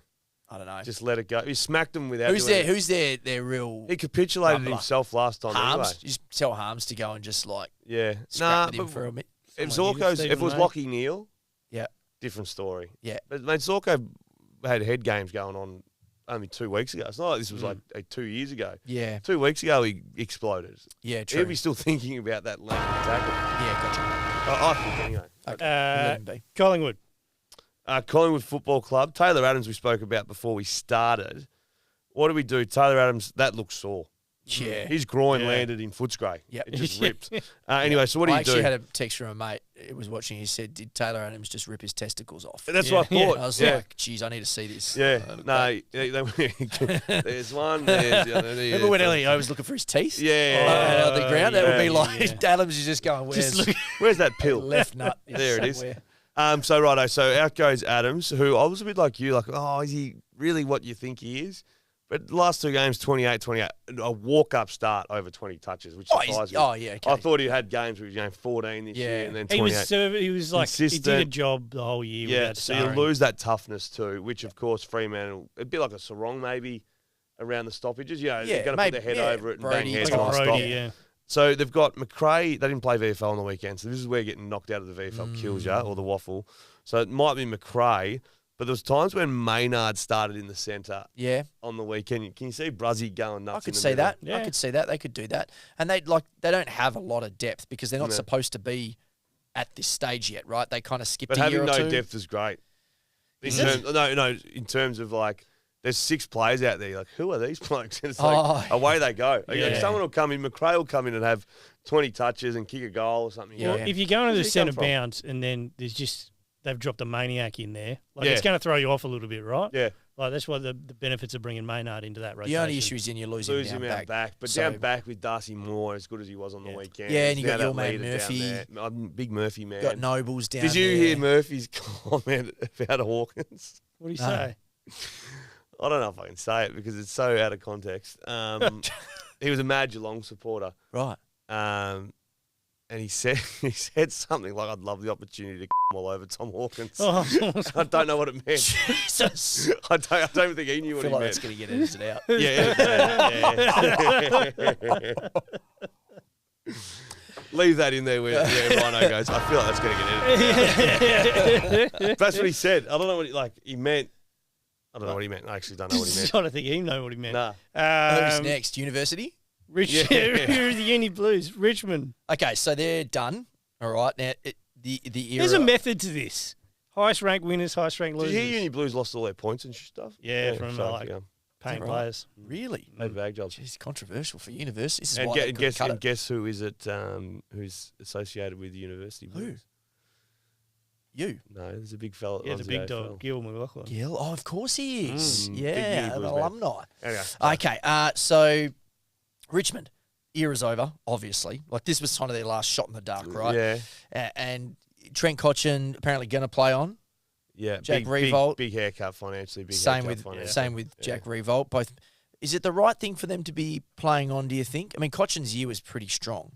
I don't know. Just let it go. He smacked him without Who's doing their real He capitulated rumbler? himself last time Harms? anyway. Just tell Harms to go and just like Yeah. scrap with him but for a bit. if Someone Zorko's, give if it was Stephen Lockie Neal, Yeah. different story. Yeah. But mate, Zorko had head games going on only 2 weeks ago. It's not like this was like 2 years ago. Yeah. 2 weeks ago he exploded. Yeah, true. He'll be still thinking about that length of tackle. Yeah, gotcha. I think anyway. Let him be. Collingwood. Collingwood Football Club. Taylor Adams we spoke about before we started. What do we do? Taylor Adams, that looks sore. Yeah. His groin landed in Footscray. Yep. It just ripped. Anyway, so what do I you do? actually had a text from a mate who was watching. He said, "Did Taylor Adams just rip his testicles off?" That's what I thought. I was yeah. like, "Geez, I need to see this." Yeah. But- There's one. There's the other. Remember when Elio was looking for his teeth? Yeah. On the ground? That would be Yeah. like Adams is just going, Where's that pill? left nut? There it is. somewhere. So righto. So out goes Adams, who I was a bit like you, like, oh, is he really what you think he is? But the last 2 games, 28, a walk-up start over 20 touches, which surprised me. Oh, yeah, okay. I thought he had games where he was going 14 this year and then 28. He was like, Consistent. he did a job the whole year. Yeah, without so you starring. lose that toughness too, which of course Fremantle, a bit like a sarong maybe around the stoppages. You know, they're going to put their head over it and bang Brody heads Like a on Brody, stop. yeah. So they've got McRae. They didn't play VFL on the weekend, so this is where getting knocked out of the VFL kills you, or the waffle. So it might be McRae, but there was times when Maynard started in the centre Yeah, on the weekend. Can you see Bruzzy going nuts? I could in the see middle? that. Yeah. I could see that. They could do that. And they don't have a lot of depth because they're not No. supposed to be at this stage yet, right? They kind of skipped But a year having or no two. depth is great. In Is terms, in terms of like, there's 6 players out there. Like, who are these blokes? And it's like, Oh, away they go. Like, yeah. someone will come in. McRae will come in and have 20 touches and kick a goal or something. Yeah. Well, if you go into the Where's he come centre from? bounce and then there's just they've dropped a maniac in there, like Yeah. it's going to throw you off a little bit, right? Yeah. Like that's what the benefits of bringing Maynard into that rotation. the only issue is then you lose him Lose down him out back. But So- down back with Darcy Moore, as good as he was on the weekend. Yeah, and you Now got that your man leader down Murphy. there. I'm a big Murphy man. Got Nobles down Did you there. hear Murphy's comment about Hawkins? What do you No. say? I don't know if I can say it because it's so out of context. He was a Mad Geelong supporter. Right. And he said something like, "I'd love the opportunity to all over Tom Hawkins." Oh, I don't know what it meant. Jesus. I don't think he knew I what feel he like meant. that's going to get edited out. Yeah. Leave that in there where Rhino goes. I feel like that's going to get edited. That's what he said. I don't know what he meant. I don't know what he meant. I actually don't know what he meant. I don't think he know what he meant. Nah. Who's next? University? Who's the Uni Blues? Richmond. Okay, so they're done. All right. Now, the era. There's a method to this. Highest ranked winners, highest ranked Did losers. you hear Uni Blues lost all their points and stuff? Yeah, from so, like yeah. paying Right. players. Really? Made bag jobs. Jeez, controversial for university. This is And, why they couldn't cut it. guess who is it who's associated with the University Blues? You. No, there's a big fella. that Yeah, the runs big AFL. dog, Gil McLaughlin. Gil? Oh, of course he is. Big Yeah, Uni an Blues man. alumni. Anyway, Okay, so Richmond, era's over, obviously. Like, this was kind of their last shot in the dark, right? Yeah, And Trent Cotchin apparently going to play on. yeah. Jack big, Revolt. big haircut financially. Big Same haircut with financially. Jack Revolt. Both. Is it the right thing for them to be playing on, do you think? I mean, Cotchin's year was pretty strong.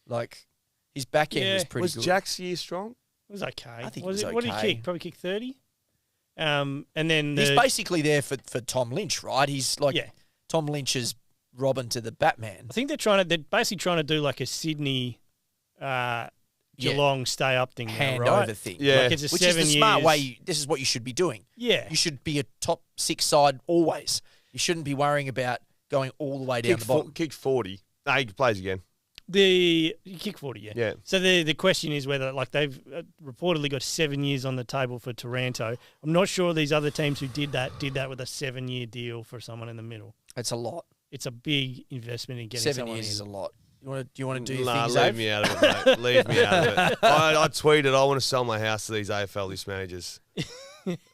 Like, his back end Yeah. was pretty Was good. Jack's year strong? It was okay. I think it was was What did he okay. kick? Probably kick 30. And then He's basically there for Tom Lynch, right? He's like yeah. Tom Lynch's Robin to the Batman. I think they're basically trying to do like a Sydney Geelong stay up thing now, Hand right? over thing. Yeah. Like it's a Which 7 is the years. smart way. This is what you should be doing. Yeah. You should be a top 6 side always. You shouldn't be worrying about going all the way down the bottom. Kicked 40. No, he plays again. You kick 40, yeah. Yeah. So the question is whether, like, they've reportedly got 7 years on the table for Taranto. I'm not sure these other teams who did that with a 7-year deal for someone in the middle. It's a lot. It's a big investment in getting 7 someone years in. is a lot. Do you want to do your Nah, things, leave Dave? me out of it, mate. Leave me out of it. I tweeted, I want to sell my house to these AFL list managers.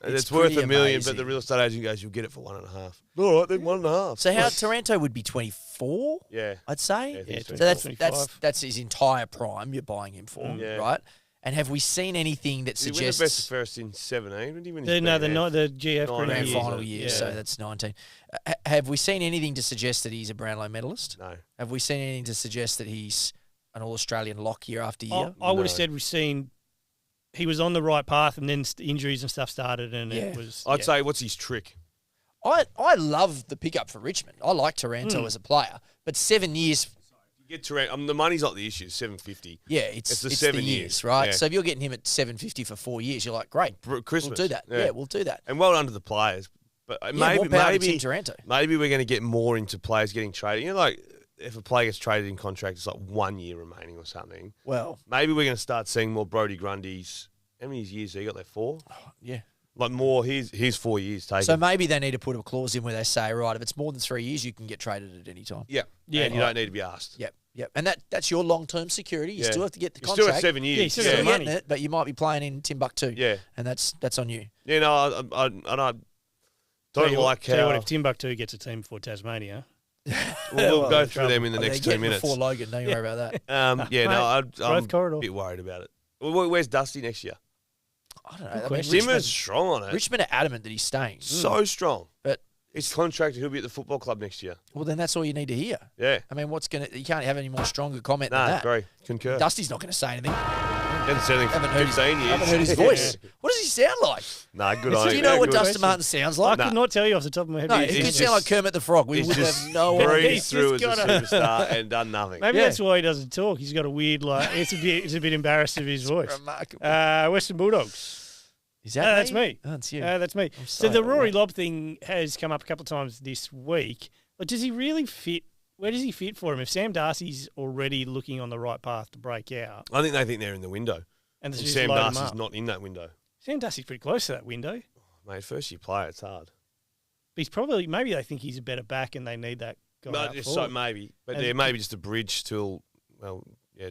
It's worth pretty $1 million, amazing. but the real estate agent goes, "You'll get it for 1.5." All right, then 1.5. So how Taranto would be 24, Yeah. I'd say. Yeah, I think Yeah, so. So that's 25. that's his entire prime you're buying him for, Yeah. right? And have we seen anything that Did he win the best of suggests first in 17? Did he win his The best? GF Nine grand Premier years, final yeah. year? So that's 19. Have we seen anything to suggest that he's a Brownlow medalist? No. Have we seen anything to suggest that he's an All-Australian lock year after year? I would No. have said we've seen he was on the right path, and then injuries and stuff started, and Yeah. it was. I'd yeah. say, what's his trick? I love the pickup for Richmond. I like Taranto as a player, but 7 years. Get to the money's not the issue. 750. Yeah, it's the the 7 years, right? Yeah. So if you're getting him at $750 for 4 years, you're like, great, Christmas. we'll do that. Yeah, we'll do that. And well done to the players. But Yeah, more power to Tim Taranto. maybe we're going to get more into players getting traded. You know, like if a player gets traded in contract, it's like 1 year remaining or something. Well, Maybe we're going to start seeing more Brody Grundys. How many years have you got there? 4? yeah. Like more. Here's 4 years taken. So maybe they need to put a clause in where they say, right, if it's more than 3 years, you can get traded at any time. yeah. And you don't need to be asked. Yep. And that's your long-term security. You Yeah. still have to get the You're contract. still at 7 years. Yeah, you still You're got getting money. it, but you might be playing in Timbuktu. Yeah. And that's on you. Yeah, no, I don't like Tell you how. what, if Timbuktu gets a team before Tasmania, We'll go through them in the next 2 they're getting minutes. Before Logan, don't you worry about that. Yeah, no, I'm growth corridor. a bit worried about it. Where's Dusty next year? I don't know. question. Zimmer's strong on it. Richmond are adamant that he's staying. So strong. But He's contracted. He'll be at the football club next year. well, then that's all you need to hear. Yeah. I mean, you can't have any more stronger comment than Nah, that. agree. Concur. Dusty's not going to say anything. Hasn't said anything Haven't for heard, his, 15 years. haven't heard his voice. What does he sound like? Nah, good Do idea. Do you know what Good. Dustin Martin sounds I like? could not tell you off the top of my head. No, but he he's could just- sound like Kermit the Frog. We He's would just have no idea. breezed He's through as just a got superstar and done nothing. Maybe Yeah. that's why he doesn't talk. He's got a weird, it's a bit embarrassed of his voice. Remarkable. Western Bulldogs. Is that That's me. Oh, that's you. That's me. I'm So sorry the about Rory that. Lobb thing has come up a couple of times this week. But does he really fit? Where does he fit for him? If Sam Darcy's already looking on the right path to break out, I think they think they're in the window. and And just Sam load him Darcy's up. not in that window. Sam Darcy's pretty close to that window. Mate, first year player, it's hard. But he's probably maybe they think he's a better back and they need that guy. But up just forward. maybe. But As- yeah, maybe just a bridge till, well, yeah.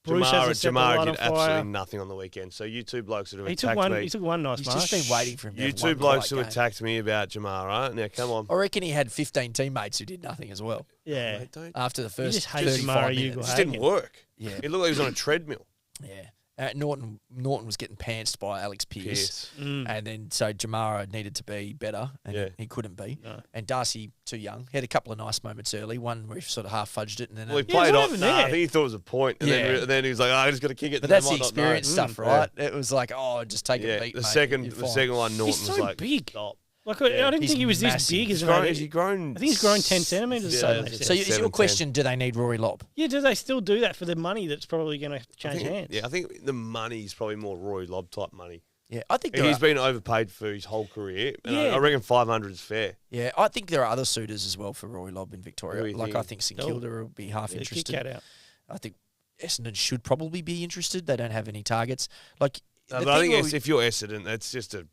Bruce has set the light Jamara on did fire. absolutely nothing on the weekend. So you two blokes that have He took attacked one. me. He took one nice He's mark. just been waiting for him. to You have two one blokes quiet who game. attacked me about Jamara. Now, come on. I reckon he had 15 teammates who did nothing as well Yeah. Mate, don't. after the first just hate 35 Jamara minutes. Ugle. It just didn't work. Yeah, It looked like he was on a treadmill. yeah. Norton was getting pantsed by Alex Pearce. Mm. And then so Jamara needed to be better, and Yeah. he couldn't be. No. And Darcy too young. He had a couple of nice moments early. One where he sort of half fudged it, and then. Well, he Yeah, played what off. happened Nah, I there? think he thought it was a point, and Yeah. then he was like, "Oh, I just got to kick it." but and they that's the might not know. experience stuff, Yeah. right? It was like, oh, just take Yeah, a beat. the mate, second you're the fine. second one, Norton He's was so like, big. "Stop." Like Yeah. I didn't He's think he was this massive. big He's as an grown. age. He's grown. I think he's grown 10 centimetres. Yeah, or something. that's- So is your 7-10. question? Do they need Rory Lobb? Yeah, do they still do that for the money that's probably going to I change think- hands? Yeah, I think the money is probably more Rory Lobb type money. Yeah, I think He's been overpaid for his whole career, and Yeah. I reckon 500 is fair. Yeah, I think there are other suitors as well for Rory Lobb in Victoria. Who do you Like think? I think St Kilda will be half Yeah, kick interested. Cat out. I think Essendon should probably be interested. They don't have any targets. Like No, the but I thing think where if you're Essendon, that's just a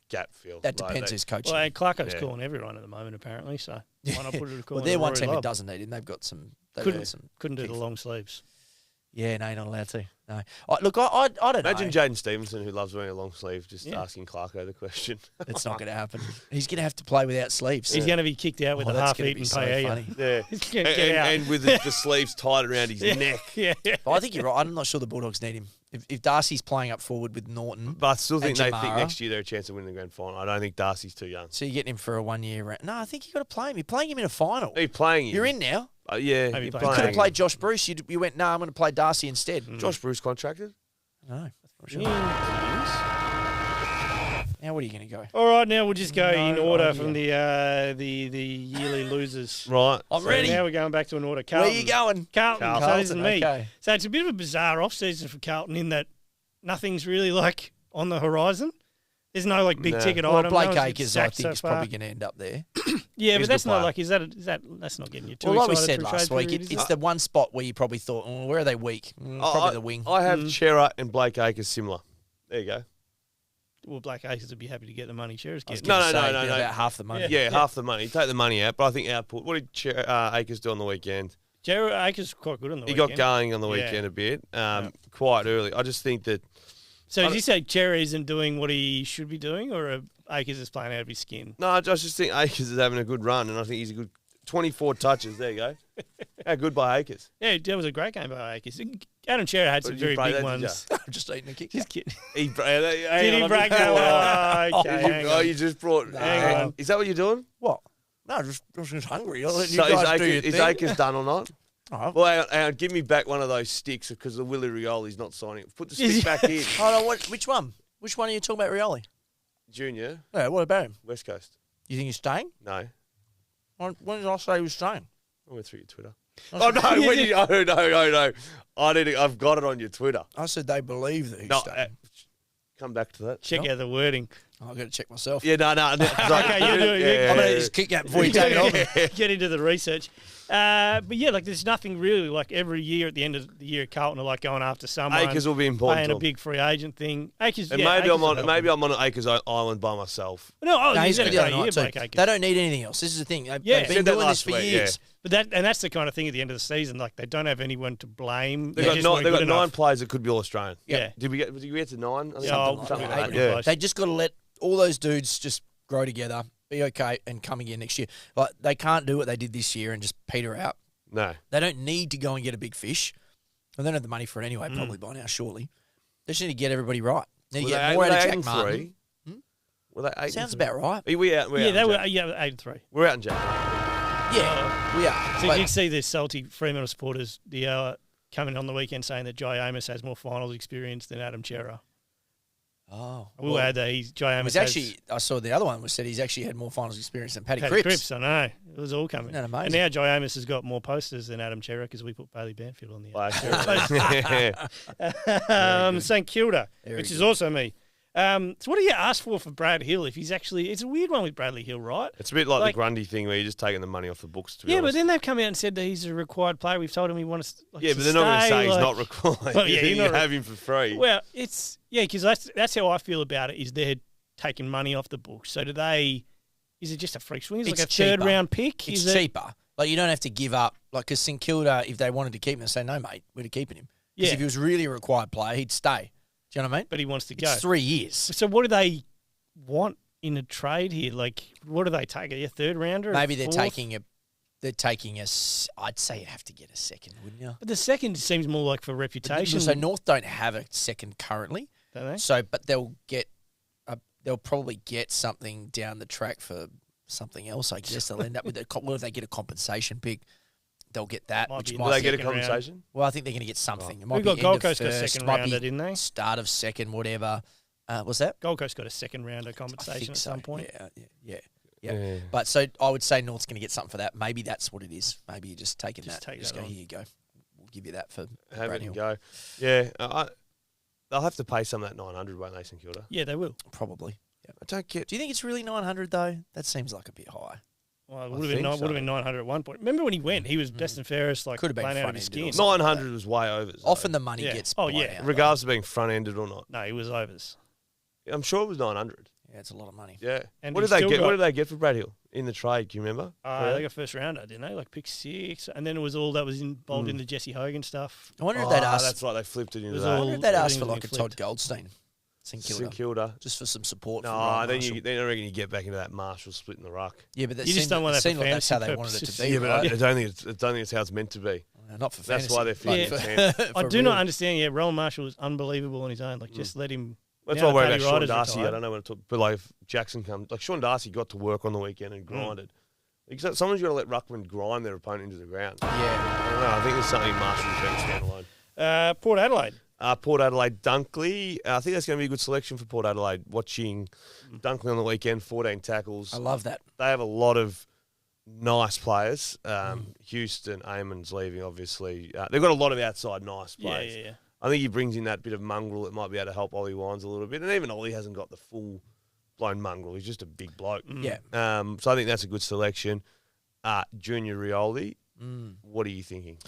gap fill. that Like, depends they- who's coaching. Well, and Clarko's Yeah. calling everyone at the moment, apparently. So why not put it a call? Well, they're one team that doesn't need him. They've got some. Couldn't- Some Couldn't do big- the long sleeves. Yeah, no, you're not allowed to. No. Look, I don't Imagine know. Jaden Stevenson, who loves wearing a long sleeve, just Yeah. asking Clarko the question. It's not going to happen. He's going to have to play without sleeves. He's going to be kicked out with a that's gonna half-eaten be so paella. funny. Yeah. He's going to get out. And with the sleeves tied around his yeah. neck. Yeah, yeah. But I think you're right. I'm not sure the Bulldogs need him. If Darcy's playing up forward with Norton, But I still think And they think Jamara. next year they're a chance of winning the grand final. I don't think Darcy's too young. so you're getting him for a 1 year. No, I think you got to play him. You're playing him in a final. Are you playing him? You're in now. Yeah, Maybe you're play- playing Could have him. played Josh Bruce. You went, no, I'm going to play Darcy instead. Josh Bruce contracted? No, not sure. Yeah. Now, what are you going to go? All right, now we'll just go in No order idea. from the yearly losers. Right. I'm So ready. now we're going back to an order. Where Carlton. are you going? Carlton. So this is Carlton, me. okay. So it's a bit of a bizarre off-season for Carlton in that nothing's really like on the horizon. There's no like big No. ticket Well, item. Blake No one's Acres, been I sacked think, so is far. probably going to end up there. Yeah, He's but a that's good not player. like that's not getting you too Well, like we excited said for a last trade week, period, is it's it? the one spot where you probably thought, oh, where are they weak? Probably the wing. I have Chera and Blake Acres similar. There you go. Well, Blake Acres would be happy to get the money Cher's I was getting. No, gonna no, say no, they're no. about half the money. Yeah, half the money. Take the money out, but I think output. What did Acres do on the weekend? Cher Acres is quite good on the He weekend. got going on the Yeah. weekend a bit, quite early. I just think that So did you say Cher isn't doing what he should be doing, or Acres is playing out of his skin? I just think Acres is having a good run, and I think he's a good 24 touches. There you go. How good by Acres? Yeah, that was a great game by Acres. Adam Cher had some did you very break big that, did ones. I'm just eating a kick. Just kidding. He, Did he break that one? Okay, hang on. you just brought. Hang on. Is that what you're doing? What? No, I was just hungry. I'll let you So guys do your is thing. Acres done or not? Oh, Well, hang on, give me back one of those sticks because the Willie Rioli's not signing. Put the stick back in, hold on, which one? Which one are you talking about, Rioli? Junior, Yeah, what about him? West Coast. You think he's staying? No, When did I say he was staying? I went through your Twitter. Oh no! No! I've got it on your Twitter. I said they believe that he's No, staying. come back to that. Check out the wording. I've got to check myself. Yeah, no. Okay, you do it. I'm going to just kick that before you take it off. Get into the research. But yeah, like there's nothing really like every year at the end of the year, Carlton are like going after someone. Acres will be important. Playing to a them. big free agent thing. Acres, And yeah, maybe Acres I'm will on help maybe them. I'm on an Acres Island by myself. No, No, he's he's had a going to great year, do Blake it too. Acres. They don't need anything else. This is the thing. Yeah. They've been Said that doing this last for week, years. But that's the kind of thing at the end of the season. Like they don't have anyone to blame. They've just got weren't 9 good players that could be all Australian. Yeah. Did we get to 9? I think Yeah, something I'll- like that. yeah. Yeah. They just got to let all those dudes just grow together, be okay, and come again next year. Like they can't do what they did this year and just peter out. No. They don't need to go and get a big fish. And they don't have the money for it anyway, Mm. probably by now, surely. They just need to get everybody right. They need Were to get they- more were out of they Jack 8 and Martin. 3? Were they 8? Sounds about right. Are we out? We're Yeah, out they in were. Jack. Yeah, 8-3. We're out in Jack. Yeah, we are. So But- you did see the salty Fremantle supporters coming on the weekend saying that Jai Amos has more finals experience than Adam Chera. oh, We will add that Jai it Amos was actually, I saw the other one was said he's actually had more finals experience than Paddy has Cripps. Cripps. I know. It was all coming. Isn't that And amazing? now Jai Amos has got more posters than Adam Chera because we put Bailey Banfield on the Like, St Kilda, Very which is good. also me. So what do you ask for Brad Hill if he's actually... It's a weird one with Bradley Hill, right? it's a bit like, Like- the Grundy thing where you're just taking the money off the books, to be Yeah, but honest. then they've come out and said that he's a required player. We've told him we want to like, Yeah, to but they're not going to stay, say he's like- not required. Well, yeah, you you're not have him for free. Well, it's... Yeah, because that's how I feel about it, is they're taking money off the books. So do they... Is it just a free swing? Is it like a It's cheaper. third-round pick? It's Is it- cheaper. Like, you don't have to give up. Like, because St Kilda, if they wanted to keep him, they'd say, no, mate, we're keeping him. Because Yeah. if he was really a required player, he'd stay. Do you know what I mean? But he wants to go. It's 3 years. So what do they want in a trade here? Like, what do they take? A third rounder? Maybe they're fourth? taking a. I'd say you'd have to get a second, wouldn't you? But the second seems more like for reputation. So North don't have a second currently. don't they? So, but they'll get. They'll probably get something down the track for something else. I guess they'll end up with what if they get a compensation pick? They'll get that, Might which be in Will might they get a second round. compensation? Well, I think they're going to get something. It might We be got end Gold of Coast got a first, second might rounder, be didn't they? Start of second, whatever. Was that? Gold Coast got a second rounder I compensation think at so. some point. Yeah. Yeah. But so I would say North's going to get something for that. Maybe that's what it is. Maybe you're just taking Just that. take Just that go, on. here you go. We'll give you that for Have Brad it Hill. and go. Yeah. They'll have to pay some of that 900, won't they, St Kilda? Yeah, they will. Probably. Yeah. I don't get... Do you think it's really 900 though? That seems like a bit high. Well, it I would have been think would have so. been 900 at one point. Remember when he went? He was Destin Ferris, like Could have been playing out of his front-ended skin. or 900 was way overs. though. Often the money Yeah. gets Oh, blown yeah. out, Regardless of being front-ended or not. No, he was overs. I'm sure it was 900. though. Yeah, it's a lot of money. Yeah. And What he's did they still get? got- What did they get for Brad Hill in the trade? Can you remember? They got first rounder, didn't they? Like pick 6, and then it was all that was involved in the Jesse Hogan stuff. I wonder if they'd ask. That's right. They flipped it into was that. I all- wonder if they'd ask everything's for been like a flipped. Todd Goldstein, St Kilda, St Kilda. just for some support. No, for Ryan then Marshall. I reckon you get back into that Marshall split in the ruck. Yeah, but that You just seemed, don't want it that for seemed like that's how they fantasy wanted it to purposes. be. Yeah, but right? I don't think it's how it's meant to be. Not for That's fantasy. why they're Yeah. flipping for I do real. not understand. Yeah, Rowan Marshall is unbelievable on his own. Like, just let him. That's Now why I worry that about Paddy Sean Ryder's Darcy. I retired. don't know when it took, but like if Jackson comes, like Sean Darcy got to work on the weekend and grinded. Because someone's got to let Ruckman grind their opponent into the ground. Yeah. I don't know. I think there's something Marshall's being standalone. Port Adelaide. Port Adelaide, Dunkley. I think that's going to be a good selection for Port Adelaide. Watching Dunkley on the weekend, 14 tackles. I love that. They have a lot of nice players. Houston, Eamon's leaving, obviously. They've got a lot of outside nice Yeah, players. yeah, yeah. I think he brings in that bit of mongrel that might be able to help Ollie Wines a little bit. And even Ollie hasn't got the full-blown mongrel. He's just a big bloke. Yeah. So I think that's a good selection. Junior Rioli, what are you thinking?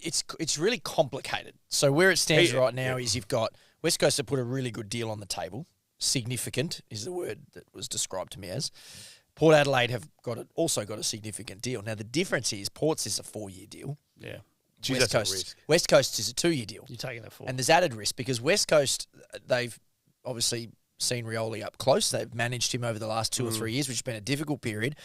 It's really complicated. So where it stands He- right now yeah. is you've got West Coast have put a really good deal on the table. Significant is the word that was described to me as. Port Adelaide have also got a significant deal. Now the difference is Port's is a 4-year deal. Yeah. Geez, West that's a Coast risk. West Coast is a 2-year deal. You're taking that 4. And there's added risk because West Coast, they've obviously seen Rioli up close. They've managed him over the last 2 or 3 years, which has been a difficult period.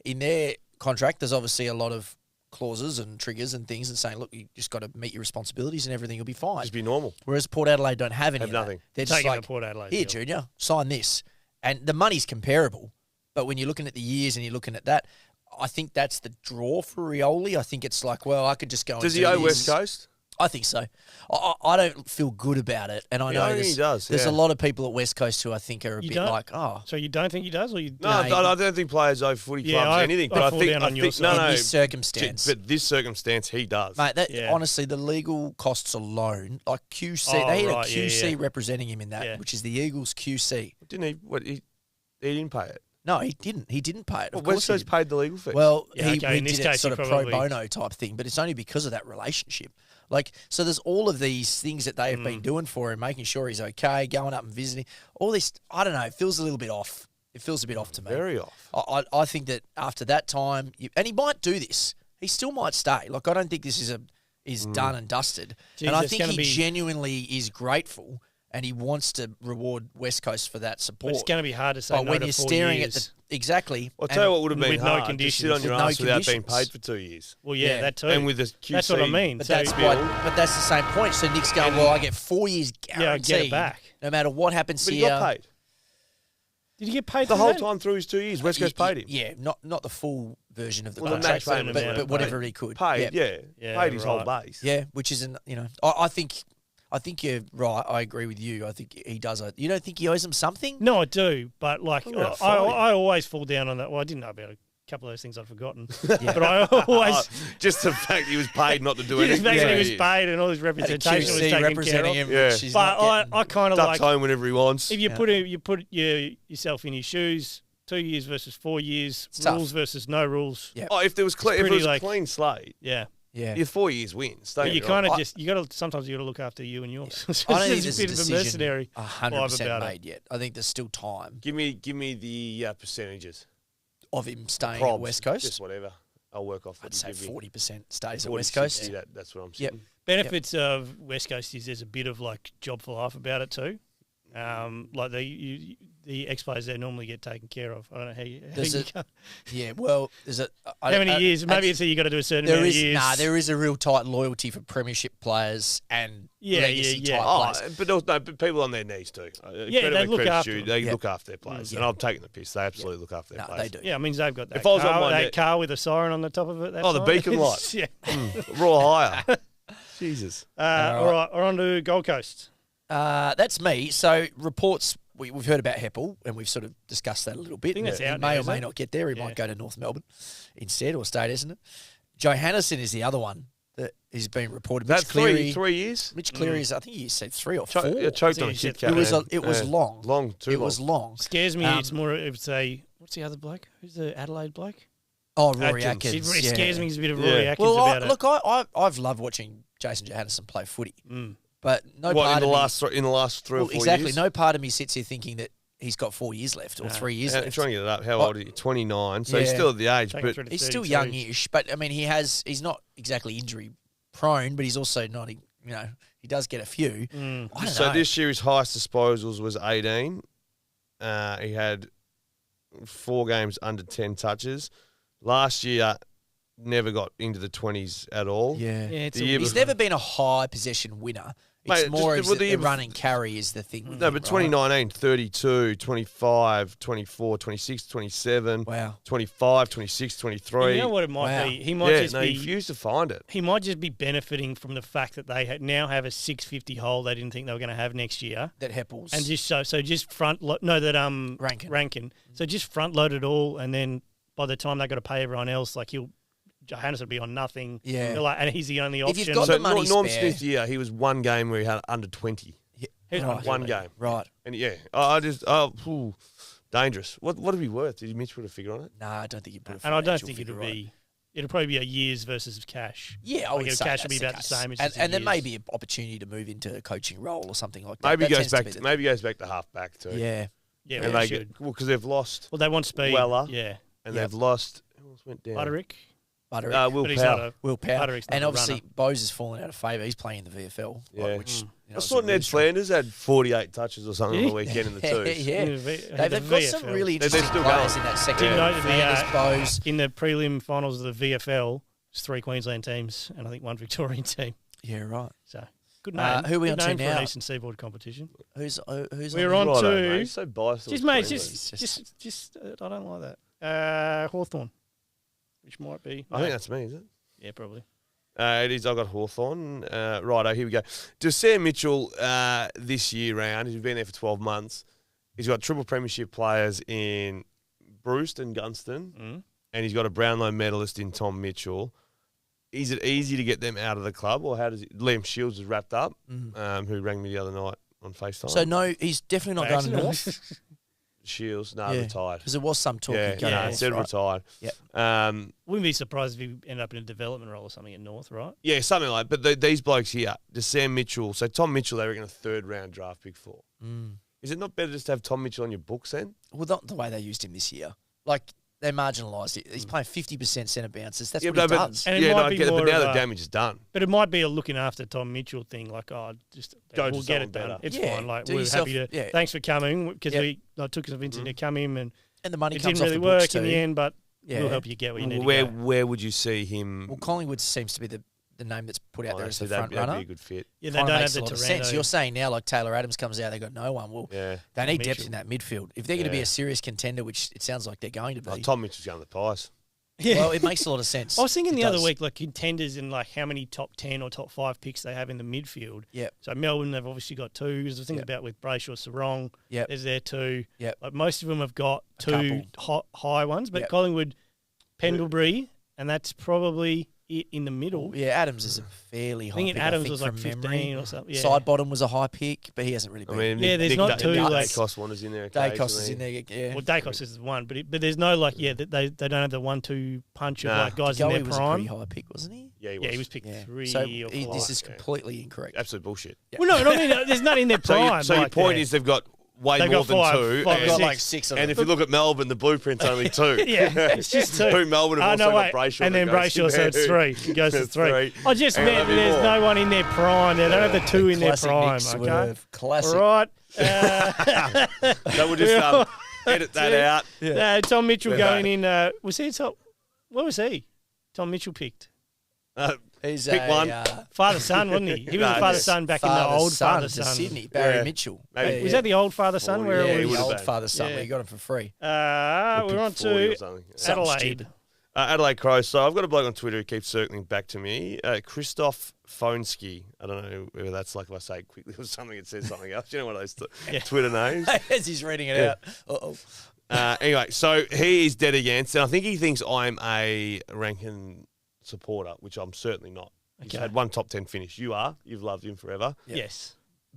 In their contract, there's obviously a lot of clauses and triggers and things and saying, look, you just got to meet your responsibilities and everything will be fine. Just be normal. Whereas Port Adelaide don't have any Have of that. nothing. They're just Taking like, the Port Adelaide here, deal. Junior, sign this. And the money's comparable. But when you're looking at the years and you're looking at that, I think that's the draw for Rioli. I think it's like, well, I could just go Does and he do owe this. West Coast? I think so. I don't feel good about it, and I Yeah, know I think he does, there's yeah. a lot of people at West Coast who I think are a You bit don't? like, oh, So you don't think he does, or you? No, I don't think players owe footy Yeah, clubs anything. But I fall think down on your no, side. in no. this circumstance. But this circumstance, he does. Mate, that Yeah. honestly, the legal costs alone, like QC, Oh, they had right, a yeah, QC yeah. representing him in that, Yeah. which is the Eagles QC. Didn't he? What he didn't pay it. No, he didn't. He didn't pay it. Well, Of course West he Coast didn't. paid the legal fee. Well, Yeah, he okay, in did this it case, sort he of probably- pro bono type thing, but it's only because of that relationship. Like, so there's all of these things that they have been doing for him, making sure he's okay, going up and visiting. All this, I don't know, it feels a little bit off. It feels a bit off to me. very off. I think that after that time, and he might do this. He still might stay. Like, I don't think this is done and dusted. Jeez, and I it's think gonna he be- genuinely is grateful and he wants to reward West Coast for that But support. it's going to be hard to say But no when to you're 4 staring years. at the exactly, I'll tell you what would have been with no hard. Just sit conditions. on your With no ass without being conditions. paid for 2 years. Well, yeah, Yeah. that too. And with the QC. That's what I mean. But So- that's but that's the same point. So Nick's going, well, I get 4 years guaranteed. Yeah, I get it back. No matter what happens But he here. got paid. Did you get paid The for whole that? time through his 2 years, West Coast paid him. Yeah, not the full version of the Well, the contract, max payment but, amount. but whatever he could. Paid, yeah. yeah. Paid his whole right. base. Yeah, which is I think you're right. I agree with you. I think he does. You don't think he owes them something? No, I do, but like Talking about I fighting. always fall down on that. Well, I didn't know about a couple of those things I'd forgotten, but I always Just the fact he was paid not to do just anything. the fact that he for was 2 years. paid and all his Had a representation was QC taken care representing of. him. Yeah. Which he's But not getting. I kind of Ducks like home whenever he wants. if you put yourself in his shoes, 2 years versus 4 years, It's tough. rules versus no rules. Yeah. Oh, if there was if it pretty was a like- clean slate, Yeah. Yeah. your 4 years wins. Don't But you get me wrong. kind of you got to sometimes you got to look after you and yours. I don't think It's there's a a bit of a decision mercenary 100% about it. made yet. I think there's still time Give me the percentages. of him staying Probs, at West Coast. Just whatever. I'll work off. I'd what say you give me. 40% stays at 40, West Coast. 60, that's what I'm Yep. saying. Benefits of West Coast is there's a bit of like job for life about it too. Like the ex-players there normally get taken care of. I don't know how you Yeah, well, there's a how many years? Maybe it's that you got to do a certain amount of years. there is a real tight loyalty for premiership players and Yeah, legacy yeah, yeah. type Oh, players. but also, no, but people on their knees too. Yeah, Credit they where look credit's after due. them. They Yeah. look after their players, Yeah. and I'm taking the piss. They absolutely look after their No, players. they do. Yeah, I mean they've got that. If I was on car, one that that- car with a siren on the top of it. That Oh, the time. beacon light. yeah. Raw hire. Jesus. All right, we're on to Gold Coast. That's me. So reports we've heard about Heppel and we've sort of discussed that a little bit. think that's He out may now, or isn't may it? not get there. He Yeah. might go to North Melbourne instead or state, isn't it? Johannesson is the other one that has been reported. That Mitch Cleary. 3 years. Mitch Cleary is, I think he said 3 or 4. Choked on a He said Kit Kat. It was man. it was Yeah. long. Long, too It long. was long. Scares me. Um, It's more. It's a what's the other bloke? Who's the Adelaide bloke? Oh, Rory Atkins. Atkins. It yeah. scares me. There's a bit of Yeah. Rory Atkins Well, about it. look, I've loved watching Jason Johannesson play footy, Mm. but no What part in the of last in the last 3 or 4 exactly. years? No part of me sits here thinking that he's got 4 years left or No. 3 years I'm left. trying to get it up. How Oh. old is he? 29. So he's Yeah. still at the age, Taking but through to He's still 32. young-ish, but I mean, he's not exactly injury prone, but he's also not. He does get a few. Mm. I don't so know. this year his highest disposals was 18. He had 4 games under 10 touches. Last year, never got into the 20s at all. yeah. Yeah, it's The a year He's before- never been a high possession winner. It's Mate, more just- as well, the the year run and carry is the thing. No, but right? 2019, 32, 25, 24, 26, 27, Wow. 25, 26, 23. You know what it might Wow. be? He might Yeah, just no, be. he refused to find it. He might just be benefiting from the fact that they now have a 650 hole they didn't think they were going to have next year, That Heppels. and just so just Rankin. So just front load it all, and then by the time they got to pay everyone else, like Johannes would be on nothing. Yeah. They're like, and he's the only If option. you've got So the money Norm spare. Smith's year, he was one game where he had under 20. Who's Right. One game. Right. And yeah, dangerous. What would it be worth? Did Mitch put a figure on it? Nah, I don't think you put a And I don't financial think figure it'll right. be. It'll probably be a years versus cash. Yeah, I Like, would your say cash will that's be about the case. same. It's And, just in and there may years. be an opportunity to move into a coaching role or something like that. Maybe That goes tends to back. be the- Maybe goes back to halfback too. Yeah. Yeah, and well, they should. because they've lost Well, they want speed. Weller. Yeah, and Yep. they've lost. Who else went down? Butterick. Butterick. Will But he's not Power. a. Will Power. Butterick's not And a obviously, runner. Bose has fallen out of favour. He's playing in the VFL. Yeah. Which, I is saw a Ned really strong- Flanders had 48 touches or something on the Yeah. weekend in the Yeah, twos. yeah. In the V- They've the got some VFL. really They're interesting still players going. in that second. Did you know that the, Flanders, Bose. In the prelim finals of the VFL, there's 3 Queensland teams and I think 1 Victorian team. Yeah, right. So good name. who are we Good on to name for an now? Eastern Seaboard competition. Who's We're on? on Righto, to- mate. He's so biased. Just towards mate, Queensland. just I don't like that. Hawthorn, which might be. I think that's me, is it? Yeah, probably. It is. I got Hawthorn. Righto, here we go. To Sam Mitchell this year round, he's been there for 12 months. He's got triple premiership players in Bruce and Gunston, and he's got a Brownlow medalist in Tom Mitchell. Is it easy to get them out of the club, or how does it? Liam Shields is wrapped up, who rang me the other night on FaceTime. So no, he's definitely not going to North. Shields, retired. Because there was some talk. Instead of retired. Yeah. Wouldn't be surprised if he ended up in a development role or something at North, right? Yeah, something like that. But these blokes here, the Sam Mitchell, so Tom Mitchell, they reckon a third-round draft pick for. Is it not better just to have Tom Mitchell on your books then? Well, not the way they used him this year. Like, they marginalised it. He's playing 50% centre bounces. That's what he does. And I get it, but now the damage is done. But it might be a looking after Tom Mitchell thing, like, we'll get it done. better. It's Yeah, fine. Like, do we're yourself- happy to. yeah. Thanks for coming, because we took some Vincent to come in, and And the money it comes didn't off really the books work too. in the end, but Yeah. we'll help you get what you need Where to go. where would you see him? Well, Collingwood seems to be the name that's put out there as the front that'd runner. be a good fit. Yeah, they Kinda don't makes have a the lot of Taranto. sense. You're saying now, like Taylor Adams comes out, they got no one. Well, Yeah. they need Mitchell. depth in that midfield. If they're going to be Yeah. a serious contender, which it sounds like they're going to be, Oh, Tom Mitchell's going to the Pies. Yeah. well, it makes a lot of sense. I was thinking It the other does. week, like contenders and like how many top 10 or top 5 picks they have in the midfield. Yep. So Melbourne, they've obviously got 2. Because the thing Yep. about with Brayshaw, Sarong, Yep. there's their 2. Yep. Like most of them have got A 2 high ones, but Yep. Collingwood, Pendlebury, and that's probably it in the middle. Yeah, Adams is a fairly I high think pick. Adams was from like memory. 15 or something. Yeah. Side bottom was a high pick, but he hasn't really I been. mean, Yeah, there's not two, like- Dacos Wander's in there. Dacos is in occasionally. there. Yeah. Well, Dacos is one, but there's no like they don't have the 1-2 punch of Nah. like guys in Goey their was a prime. pretty high pick, wasn't he? Yeah, he was. Yeah, he was picked Yeah. 3 So or 4. this is yeah. completely incorrect. Absolute bullshit. Yeah. Well, no, I mean there's none in their prime. So your like, point yeah. is they've got way They've more got than 5, 2. 5 and, or got 6. like 6 of and them. if you look at Melbourne, the blueprint's only 2. Yeah, it's just 2. Who Melbourne have also got Brayshaw. and then that goes Brayshaw, so in it's there. 3. It goes to It's 3. 3. I just And meant there'll be there's more. no one in their prime. They don't have the 2 in their Classic prime. Nick Okay, Swerve. Classic. all right. So we'll just edit that out. Tom Mitchell Yeah. going in. Was he top? What was he? Tom Mitchell picked He's Pick one. father son, wasn't he? He was No, the father yes. son back in the old father to son. Sydney. Barry Yeah. Mitchell. Maybe. Was that the old father son? Where Yeah, it he was? would the have old been. father son. Yeah. Where you got him for free. We're on 40 or to something. Something Adelaide. stupid. Adelaide Crows. So I've got a bloke on Twitter who keeps circling back to me. Christoph Fonski. I don't know whether that's like if I say it quickly or something, it says something else. You know what those Twitter names? As he's reading it Yeah. out. Uh-oh. Anyway, so he is dead against, and I think he thinks I'm a Rankin supporter, which I'm certainly not. He's Okay. had one top 10 finish. You are. You've loved him forever. Yes.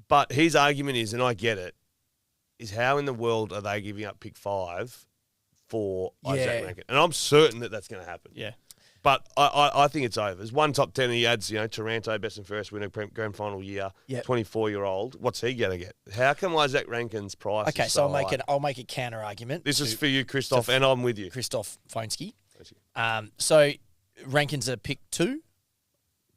But his argument is, and I get it, is how in the world are they giving up pick 5 for Isaac Yeah. Rankin? And I'm certain that that's going to happen. Yeah. But I think it's over. There's one top 10. He adds, Taranto, best and first winner, grand final year, Yep. 24-year-old. What's he going to get? How come Isaac Rankin's price Okay, is so so high? I'll make a counter argument. This is to for you, Christoph, and I'm with you. Christoph Fonski. So Rankin's a pick 2.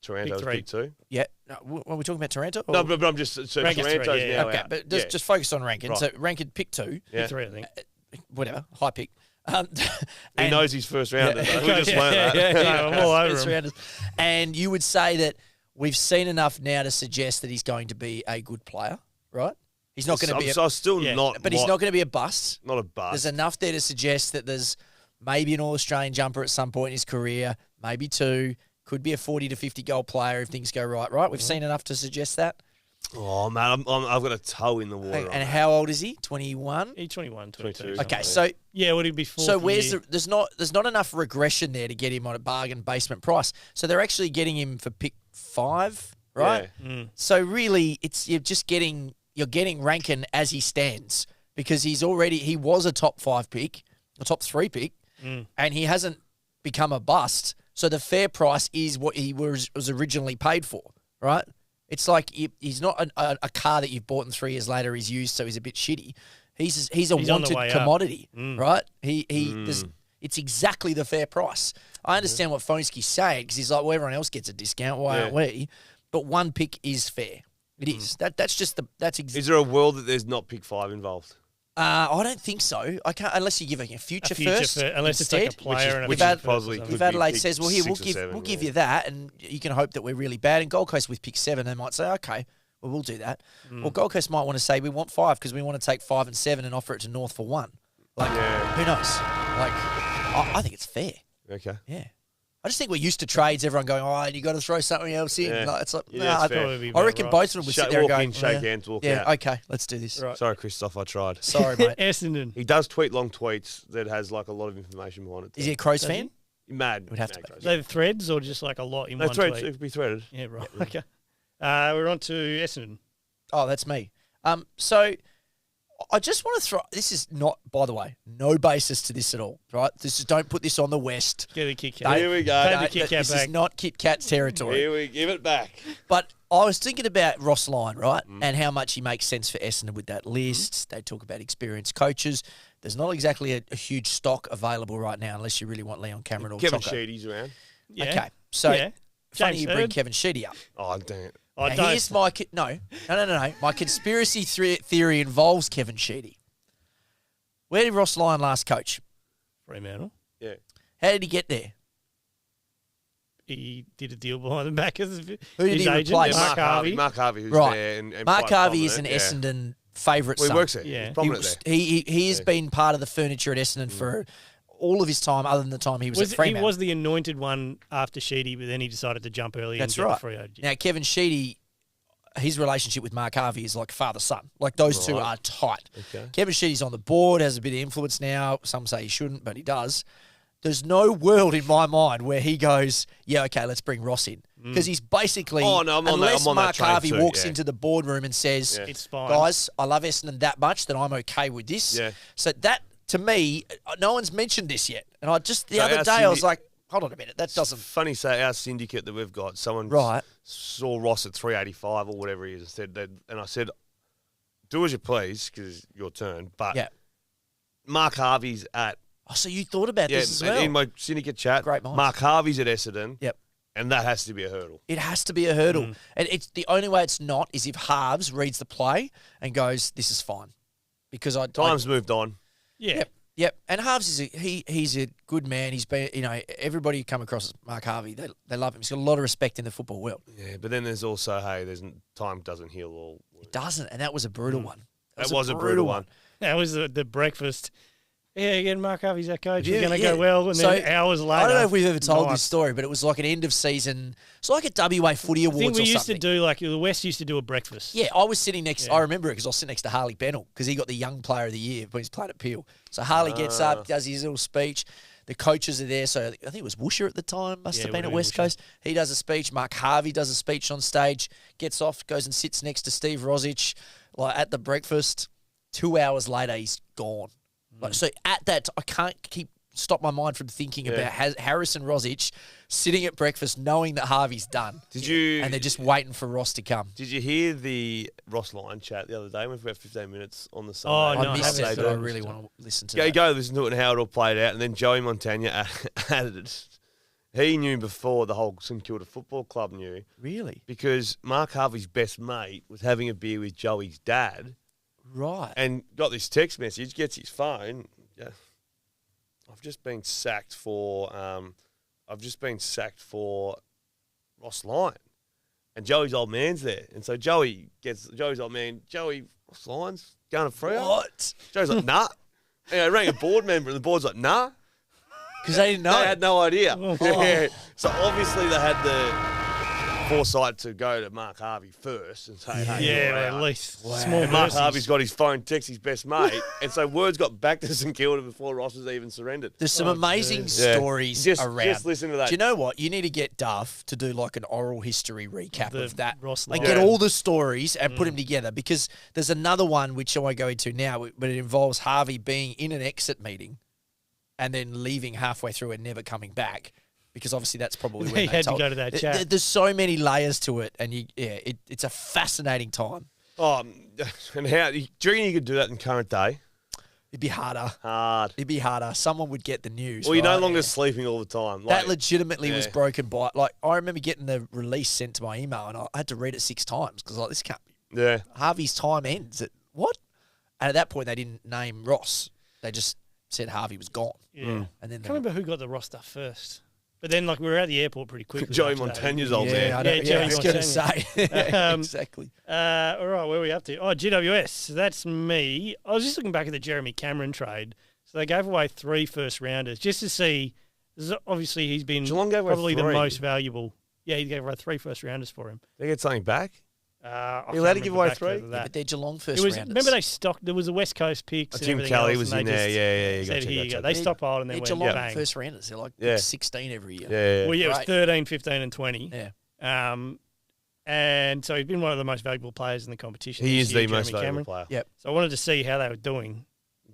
Taranto's Pick 3. pick 2. Yeah. No, are we talking about Taranto? No, or- but I'm just so Rankin's Taranto's 3, yeah. now okay, out. but Yeah. just focus on Rankin. Right. So Rankin pick 2. Yeah. Pick 3, I think. Whatever, high pick. He and- knows his first rounder. Yeah. We just learned that. No, I'm all over First him. rounders. And you would say that we've seen enough now to suggest that he's going to be a good player, right? He's not going to be, So I'm still Yeah. not. but he's not going to be a bust. not a bust. There's enough there to suggest that there's maybe an All-Australian jumper at some point in his career, maybe 2. Could be a 40 to 50 goal player if things go right. Right? We've seen enough to suggest that. Oh man, I've got a toe in the water. on And that. how old is he? 21. He's 21, 22. 22. Okay, Yeah. so Yeah, would he be 4? so where's there's not enough regression there to get him on a bargain basement price. So they're actually getting him for pick 5, right? Yeah. So really, you're getting Rankin as he stands because he was a top 5 pick, a top 3 pick, and he hasn't become a bust. So the fair price is what he was originally paid for, right? It's like he's not a car that you've bought and 3 years later he's used, so he's a bit shitty. He's a He's on the wanted way up. commodity, right? It's exactly the fair price. I understand what Fonski's saying because he's like, well, everyone else gets a discount. Why aren't we? But one pick is fair. It is. That's Is there a world that there's not pick 5 involved? I don't think so. I can't unless you give a future first. Unless instead. it's like a player and a which future is probably first or could If something. be Adelaide pick says, well, here, 6 or 7, we'll give yeah. you that, and you can hope that we're really bad. And Gold Coast with pick 7, they might say, okay, well, we'll do that. Well, Gold Coast might want to say, we want 5 because we want to take 5 and 7 and offer it to North for 1. Like, Yeah. who knows? Like, I think it's fair. Okay. Yeah. I just think we're used to trades. Everyone going, oh, you got to throw something else in. Yeah. Like, it's like, Yeah, nah, that's fair. Probably I about reckon right. both of them would sit there and walk go, in, shake hands, walk yeah, out. okay, let's do this. Right. Sorry, Christoph, I tried. Sorry, mate. Essendon. He does tweet long tweets that has like a lot of information behind it. Is he a Crows Does fan? Mad. Would have to mad be. crazy. Are they threads or just like a lot in No, one threads. It tweet? could be threaded. Yeah, right. Okay. We're on to Essendon. Oh, that's me. So I just want to throw. This is not, by the way, no basis to this at all. Right? This is, don't put this on the West. Get the Kit Don't- Kat. Here we go. Take No, the Kit Kat this back. is not Kit Kat's territory. Here we give it back. But I was thinking about Ross Lyon, right? Mm. And how much he makes sense for Essendon with that list. They talk about experienced coaches. There's not exactly a huge stock available right now unless you really want Leon Cameron or Kevin Choco. Sheedy's around. Yeah. Okay. So Yeah. funny James you bring Hird. Kevin Sheedy up. Oh, damn it. I Now, don't. here's my no. My conspiracy theory involves Kevin Sheedy. Where did Ross Lyon last coach? Fremantle. Yeah. How did he get there? He did a deal behind the back of his Who did his he agent, replace? Mark Harvey. Mark Harvey, who's Right. there. And Mark quite Harvey is an prominent, yeah. Essendon favourite Well, he son. works there. Yeah. He's He prominent was, there. he has Yeah. been part of the furniture at Essendon for all of his time, other than the time he was at He Fremantle. was the anointed one after Sheedy, but then he decided to jump early That's and get right. the free agent. Now, Kevin Sheedy, his relationship with Mark Harvey is like father-son. Like, those two Right. are tight. Okay. Kevin Sheedy's on the board, has a bit of influence now. Some say he shouldn't, but he does. There's no world in my mind where he goes, yeah, okay, let's bring Ross in. Because he's basically, Oh, no, I'm on that- unless I'm on that Mark train Harvey too, walks yeah. into the boardroom and says, Yeah. It's fine. guys, I love Essendon that much that I'm okay with this. Yeah. So that, to me, no one's mentioned this yet. And I just, the So other our day, I was syndi- like, hold on a minute, that doesn't... Funny say our syndicate that we've got, someone Right. saw Ross at 385 or whatever he is and said that, and I said, do as you please because it's your turn. But Yeah. Mark Harvey's at Oh, so you thought about this as well? in my syndicate chat. Great minds. Mark Harvey's at Essendon. Yep. And that has to be a hurdle. It has to be a hurdle. Mm. And it's the only way it's not is if Harves reads the play and goes, this is fine. Because Time's moved on. Yeah. Yep. And Harves is he's a good man. He's been, everybody who come across as Mark Harvey, they love him. He's got a lot of respect in the football world. Yeah, but then there's also, hey, time doesn't heal all. It doesn't, and that was a brutal one. That was a brutal one. That was the breakfast. Yeah, again, Mark Harvey's our coach. Yeah, We're going to yeah. go well. And then So, hours later. I don't know if we've ever told nice. this story, but it was like an end of season. It's like a WA Footy I Awards think we or used something. to do, like, the West used to do a breakfast. Yeah, I was sitting next. Yeah. I remember it because I was sitting next to Harley Bennell because he got the Young Player of the Year when he's playing at Peel. So Harley gets up, does his little speech. The coaches are there. So I think it was Woosher at the time. Must Yeah, have it been would at have West been Coast. He does a speech. Mark Harvey does a speech on stage. Gets off, goes and sits next to Steve Rosic, like at the breakfast. 2 hours later, he's gone. Like, so at that, I can't stop my mind from thinking about Harrison Rosic sitting at breakfast knowing that Harvey's done. Did you? And they're just waiting for Ross to come. Did you hear the Ross Lyon chat the other day? We went for about 15 minutes on the Oh, Sunday. no, I missed haven't it, seen but I it. really want to listen to Go, that. go listen to it and how it all played out. And then Joey Montagna added it. He knew before the whole St Kilda Football Club knew Really? because Mark Harvey's best mate was having a beer with Joey's dad Right. and got this text message, gets his phone. Yeah, I've just been sacked for Ross Lyon. And Joey's old man's there. And so Joey gets Joey's old man, Joey, Ross Lyon's going to Freo. What? Joey's like, nah. And I rang a board member and the board's like, nah. Because they didn't know. They had no idea. Oh. Yeah. So obviously they had the foresight to go to Mark Harvey first and say, hey, Yeah, you're well, at out. least. Wow. Small And Mark mercies. Harvey's got his phone, text his best mate. And so words got back to St Kilda before Ross was even surrendered. There's some Oh, amazing geez. Yeah. stories Just around. listen to that. Do you know what? You need to get Duff to do like an oral history recap The of that. Ross Like Lyon. get all the stories and put them together because there's another one which I won't go into now, but it involves Harvey being in an exit meeting and then leaving halfway through and never coming back. Because obviously that's probably when He they had to told. go to that chat. There's so many layers to it, and it's a fascinating time. Oh, and how do you reckon you could do that in current day? It'd be harder. Hard. It'd be harder. Someone would get the news. Well, you're no right? longer sleeping all the time. That Like, legitimately was yeah. broken by. Like I remember getting the release sent to my email, and I had to read it 6 times because like this can't. Be. yeah. Harvey's time ends at what? And at that point, they didn't name Ross. They just said Harvey was gone. Yeah. Mm. And then I can't remember who got the Ross stuff first. But then, like, we were at the airport pretty quickly. Joey after that. Montagna's old yeah, man. I, don't, Yeah, yeah, I was going to Joey say Um, exactly. All right, where are we up to? Oh, GWS. So that's me. I was just looking back at the Jeremy Cameron trade. So they gave away 3 first rounders just to see Obviously, he's been Geelong gave away probably the 3. most valuable. Yeah, he gave away 3 first-rounders for him. They get something back? I You allowed can't to give remember away back 3? to Yeah, that. but they're Geelong It first was, rounders. remember they stocked. There was the West Coast picks. And Tim everything Kelly else, was and in they there. just Yeah. You Said, gotcha, here you go. gotcha. They stockpiled and then They're went Geelong bang. first rounders. They're like Yeah. 16 every year. Yeah. Well, yeah, it was Right. 13, 15, and 20. Yeah. And so he's been one of the most valuable players in the competition. He this is year, the most Jeremy valuable Cameron. player. Yep. So I wanted to see how they were doing.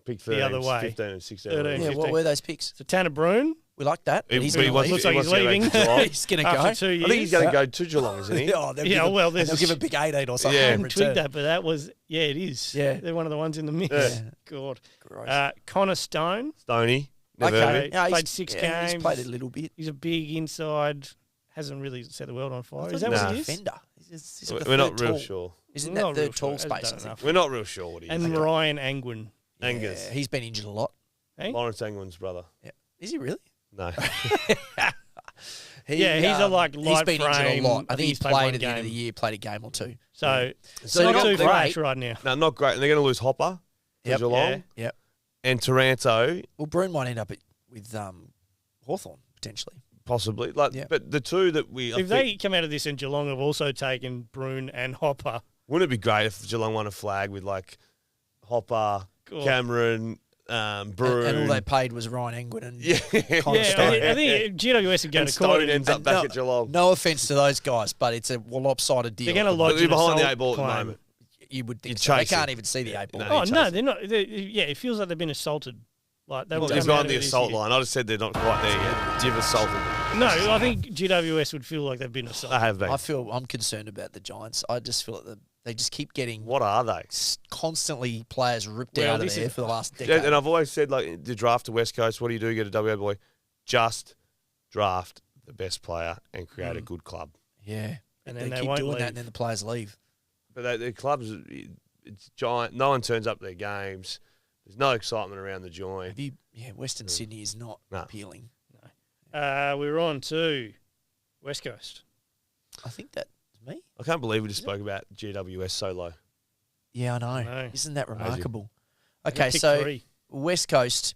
Pick The 13, other way. 15 and 16. 13. Yeah, 15. what were those picks? So Tanner Bruhn, We like that. He- He's but he gonna wants- leave. looks like he he's wants to go leaving back to Geelong. He's going to after go. 2 years. I think he's going to go to Geelong, isn't he? Oh, they'll Yeah, give him- well, and there's- they'll give a big 18 or something. Yeah. I in hadn't return. twigged that, but that was, yeah, it is. Yeah. They're one of the ones in the mix. Yeah. God. Gross. Connor Stone, Stoney. Never heard of Okay. him. Yeah, played 6 He's games. played a little bit. he's a big inside, hasn't really set the world on fire. Is that Nah. what it is? Defender. He's like a We're not third real tall. sure. Isn't Not that real third tall sure. Hasn't space? I done think. enough. We're not real sure what he is. And Ryan Angwin. Angus. Yeah, he's been injured a lot. Hey? Lawrence Angwin's brother. Yeah. Is he really? No. He, Yeah, he's a, like, he's light been injured frame. a lot. I I think think he's he's played played one at the end of the game. year, played a game or two. So, So not they too got- fresh right now. No, not great. And they're going to lose Hopper to Yep. Geelong. Yeah. Yep. And Taranto, Well, Bruin might end up with Hawthorn potentially. possibly. Like, Yeah. But the two that we... If they come out of this and Geelong have also taken Bruhn and Hopper, Wouldn't it be great if Geelong won a flag with, like, Hopper, God. Cameron, Bruin... And all they paid was Ryan Engwin and Yeah. Connor yeah, Stone. I think GWS would go And to court. Stone ends up And back no- at Geelong. No offense to those guys, but it's a lopsided deal. They're going to But lodge they're an behind the assault 8 ball at the claim. moment. You would think You'd so. They chase it. can't even see the 8 ball. No, Oh chase no, it. they're not. Yeah, it feels like they've been assaulted. Like they Well, will they've come out gone of the this assault year. line. I just said they're not quite there yet. You've assaulted them. No, I think GWS would feel like they've been They assaulted. have been. I'm concerned about the Giants. I just feel that they just keep getting What are they? constantly players ripped Well, out of this there is- for the last Yeah, decade. and I've always said, like, the draft to West Coast, what do? Get a WA boy. Just draft the best player and create a good club. Yeah. And they then they keep won't doing leave. that and then the players leave. But the clubs, it's giant. No one turns up to their games. There's no excitement around the joint. Western Sydney is not No. appealing. We're on to West Coast. I think that's me. I can't believe we just spoke about GWS so low. Yeah, I know. I know. Isn't that Crazy. remarkable? They Okay, picked so 3. West Coast.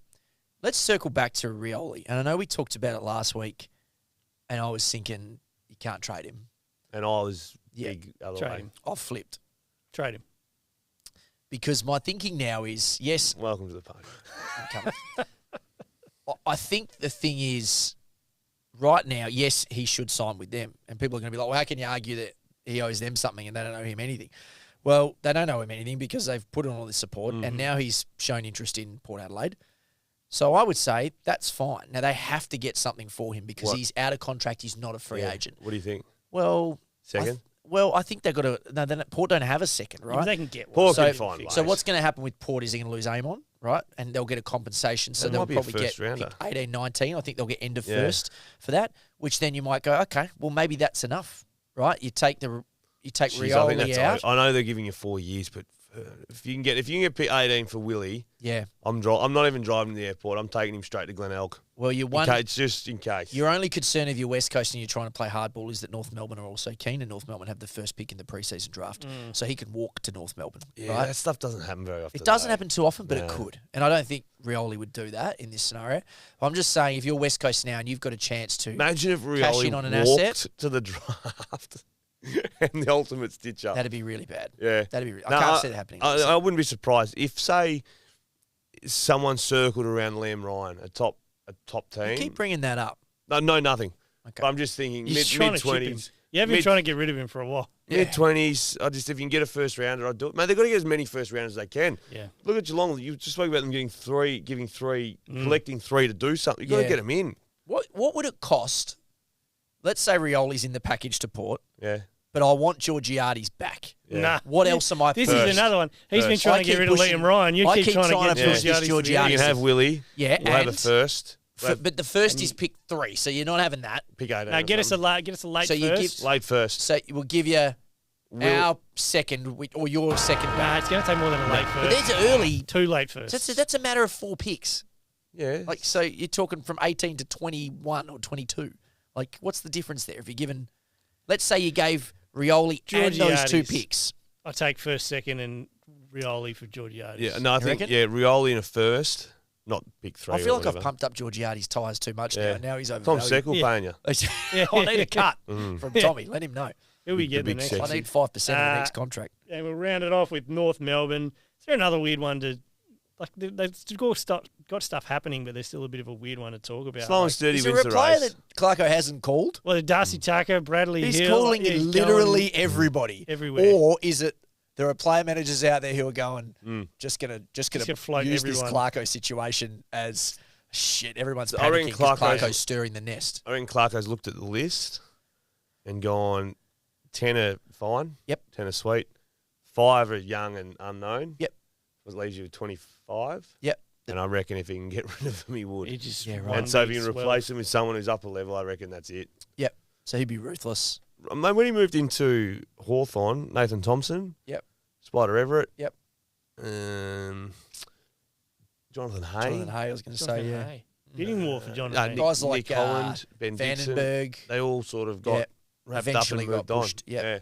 Let's circle back to Rioli. And I know we talked about it last week, and I was thinking you can't trade him. And I was Yeah. big other Trade way. him. I've flipped. Trade him. Because my thinking now is, yes, Welcome to the party. I'm coming. I think the thing is, right now, yes, he should sign with them. And people are going to be like, well, how can you argue that he owes them something and they don't owe him anything? Well, they don't owe him anything because they've put on all this support and now he's shown interest in Port Adelaide. So I would say that's fine. Now, they have to get something for him because What? he's out of contract. He's not a free Yeah. agent. What do you think? Well, Second? I think they've got to. No, Port don't have a second, If right? they can get one. Port So- can find ways. So what's going to happen with Port is they're going to lose Amon, right? And they'll get a compensation. So That they'll might be a probably get first rounder. pick 18, 19. I think they'll get end of Yeah. first for that, which then you might go, okay, well, maybe that's enough, right? You take Jeez, I think Rioli that's out. I know they're giving you 4 years, but if you can get pick 18 for Willie, Yeah. I'm not even driving to the airport. I'm taking him straight to Glen Elk. Well, It's just in case. your only concern if you're West Coast and you're trying to play hardball is that North Melbourne are also keen, and North Melbourne have the first pick in the preseason draft. So he can walk to North Melbourne, yeah, right? that stuff doesn't happen very often. It doesn't though. happen too often, but it No. could. And I don't think Rioli would do that in this scenario. I'm just saying, if you're West Coast now and you've got a chance to Imagine if cash Rioli in on an walked asset. to the draft and the ultimate stitch up. That'd be really bad. Yeah. That'd be. I No, can't see that happening. I wouldn't be surprised if, say, someone circled around Liam Ryan, a top team. You keep bringing that up. No, nothing. Okay. But I'm just thinking You're trying to chip him. mid-20s. You have been Mid- trying to get rid of him for a while. Mid-20s, if you can get a first rounder, I'd do it. Man, they've got to get as many first rounders as they can. Yeah. Look at Geelong. You just spoke about them giving three, collecting 3 to do something. You've got Yeah. to get them in. What would it cost? Let's say Rioli's in the package to Port, Yeah. but I want Georgiades back. Yeah. Nah. What else am I? This First. is another one. He's been First. trying I to get keep rid of pushing- Liam Ryan. You I keep keep trying trying to to get push this Georgiades to the Georgiades. You end. can have Willie. Yeah, We'll have a and- first. But the first is pick 3, so you're not having that. Pick 18. No, or get us a something. late So you give- first. Late first. So we'll give you Will- our second or your second Nah, back. it's going to take more than a late But first. there's early. Too late first. That's a matter of 4 picks. Yeah. Like, so you're talking from 18 to 21 or 22. Like, what's the difference there? If you're given, let's say you gave Rioli and those 2 Georgiades. picks. I take first, second, and Rioli for Georgiades. Yeah, no, I think reckon? Rioli in a first, not big three. I feel or like I've whatever. pumped up Georgiades' tyres too much Yeah. now. Now he's Tom overvalued. Seckle Yeah. paying you. Yeah. I need a cut Mm. from Tommy. Let him know. Who we The get the big next sexy. one? I need 5% of the next contract. And we'll round it off with North Melbourne. Is there another weird one to like? They've got stuff happening, but there's still a bit of a weird one to talk about. Slow and Like, sturdy Is there wins a the player race. that Clarko hasn't called? well, Darcy Tucker, Bradley He's Hill. calling yeah, he's literally going everybody. everywhere. Or is it there are player managers out there who are going, Mm. just gonna gonna float use this everyone. Clarko situation as shit. Everyone's I reckon panicking because Clarko's- Clarko's stirring the nest. I reckon Clarko's looked at the list and gone 10 are fine. Yep. 10 are sweet. 5 are young and unknown. Yep. Which leaves you with 25. Yep. And I reckon if he can get rid of them, he would. He just Yeah, right. one And so if big you can swell. replace him with someone who's upper level, I reckon that's it. Yep. So he'd be ruthless. Mate, when he moved into Hawthorn, Nathan Thompson. Yep. Spider Everett. Yep. Jonathan Hay. Jonathan Hay, I was going to say, Jonathan yeah. Hay. Bidding war for Jonathan Hay. Guys like Nick Holland, Ben Dixon. Vandenberg. They all sort of got Yeah. wrapped Eventually up and moved got on. pushed, yep. Yeah.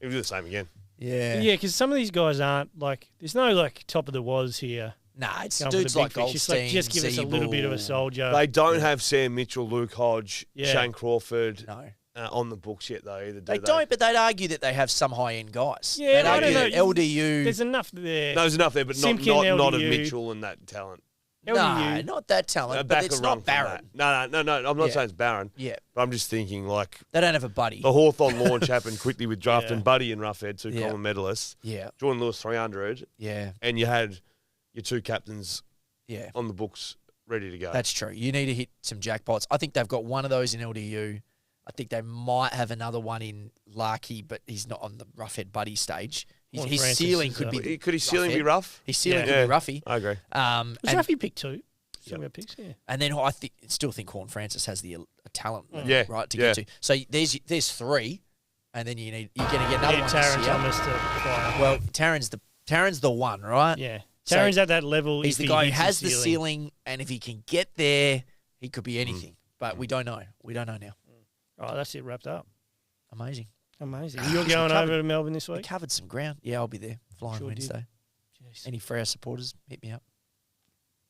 He'll do the same again. Yeah. Yeah, because some of these guys aren't like. There's no like top of the was here. Nah, it's Going for the dudes big like fish. It's like, Goldstein, just give us a little bit of a Zeeble. soldier. They don't have Sam Mitchell, Luke Hodge, Yeah. Shane Crawford No. on the books yet, though, either. They don't, but they'd argue that they have some high-end guys. Yeah, they'd I argue don't that know. LDU... There's enough there. No, there's enough there, but Simpkin, not of LDU. Mitchell and that talent. No, LDU. not that talent, but Back it's a rung not from barren. that. No. I'm not Yeah. saying it's barren, Yeah, but I'm just thinking, like, they don't have a buddy. the Hawthorn launch happened quickly with drafting Yeah. Buddy and Roughhead, 2 Yeah. common medalists. Yeah, Jordan Lewis, 300, yeah, and you had your 2 captains yeah. on the books ready to go. That's true. You need to hit some jackpots. I think they've got one of those in LDU. I think they might have another one in Larkey, but he's not on the Roughhead buddy stage. Well, His Francis ceiling is, could be Could his ceiling be Roughhead. rough? His ceiling Yeah. could be Ruffy. I agree. Was And, Raffy pick 2? Some of our picks, yeah. and then still think Horn Francis has the a talent, Yeah, right, to yeah. get to. So there's 3, and then you're going to get another Yeah, one Taron this year. Thomas to fire. Well, Taron's the one, right? Yeah. So Taron's at that level. He's if the he guy who hits has his the ceiling, and if he can get there, he could be anything. But we don't know. We don't know now. Oh, that's it wrapped up. Amazing. Amazing. You're We going covered- over to Melbourne this We week? covered some ground. Yeah, I'll be there. Flying Sure did. Wednesday. Jeez. Any Freo supporters, hit me up.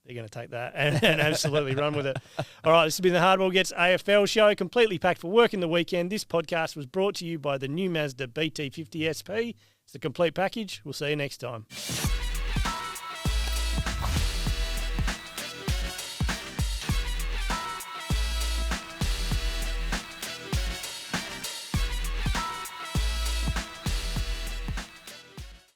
They're going to take that and absolutely run with it. All right, this has been the Hardball Gets AFL show, completely packed for work in the weekend. This podcast was brought to you by the new Mazda BT50 SP. It's the complete package. We'll see you next time.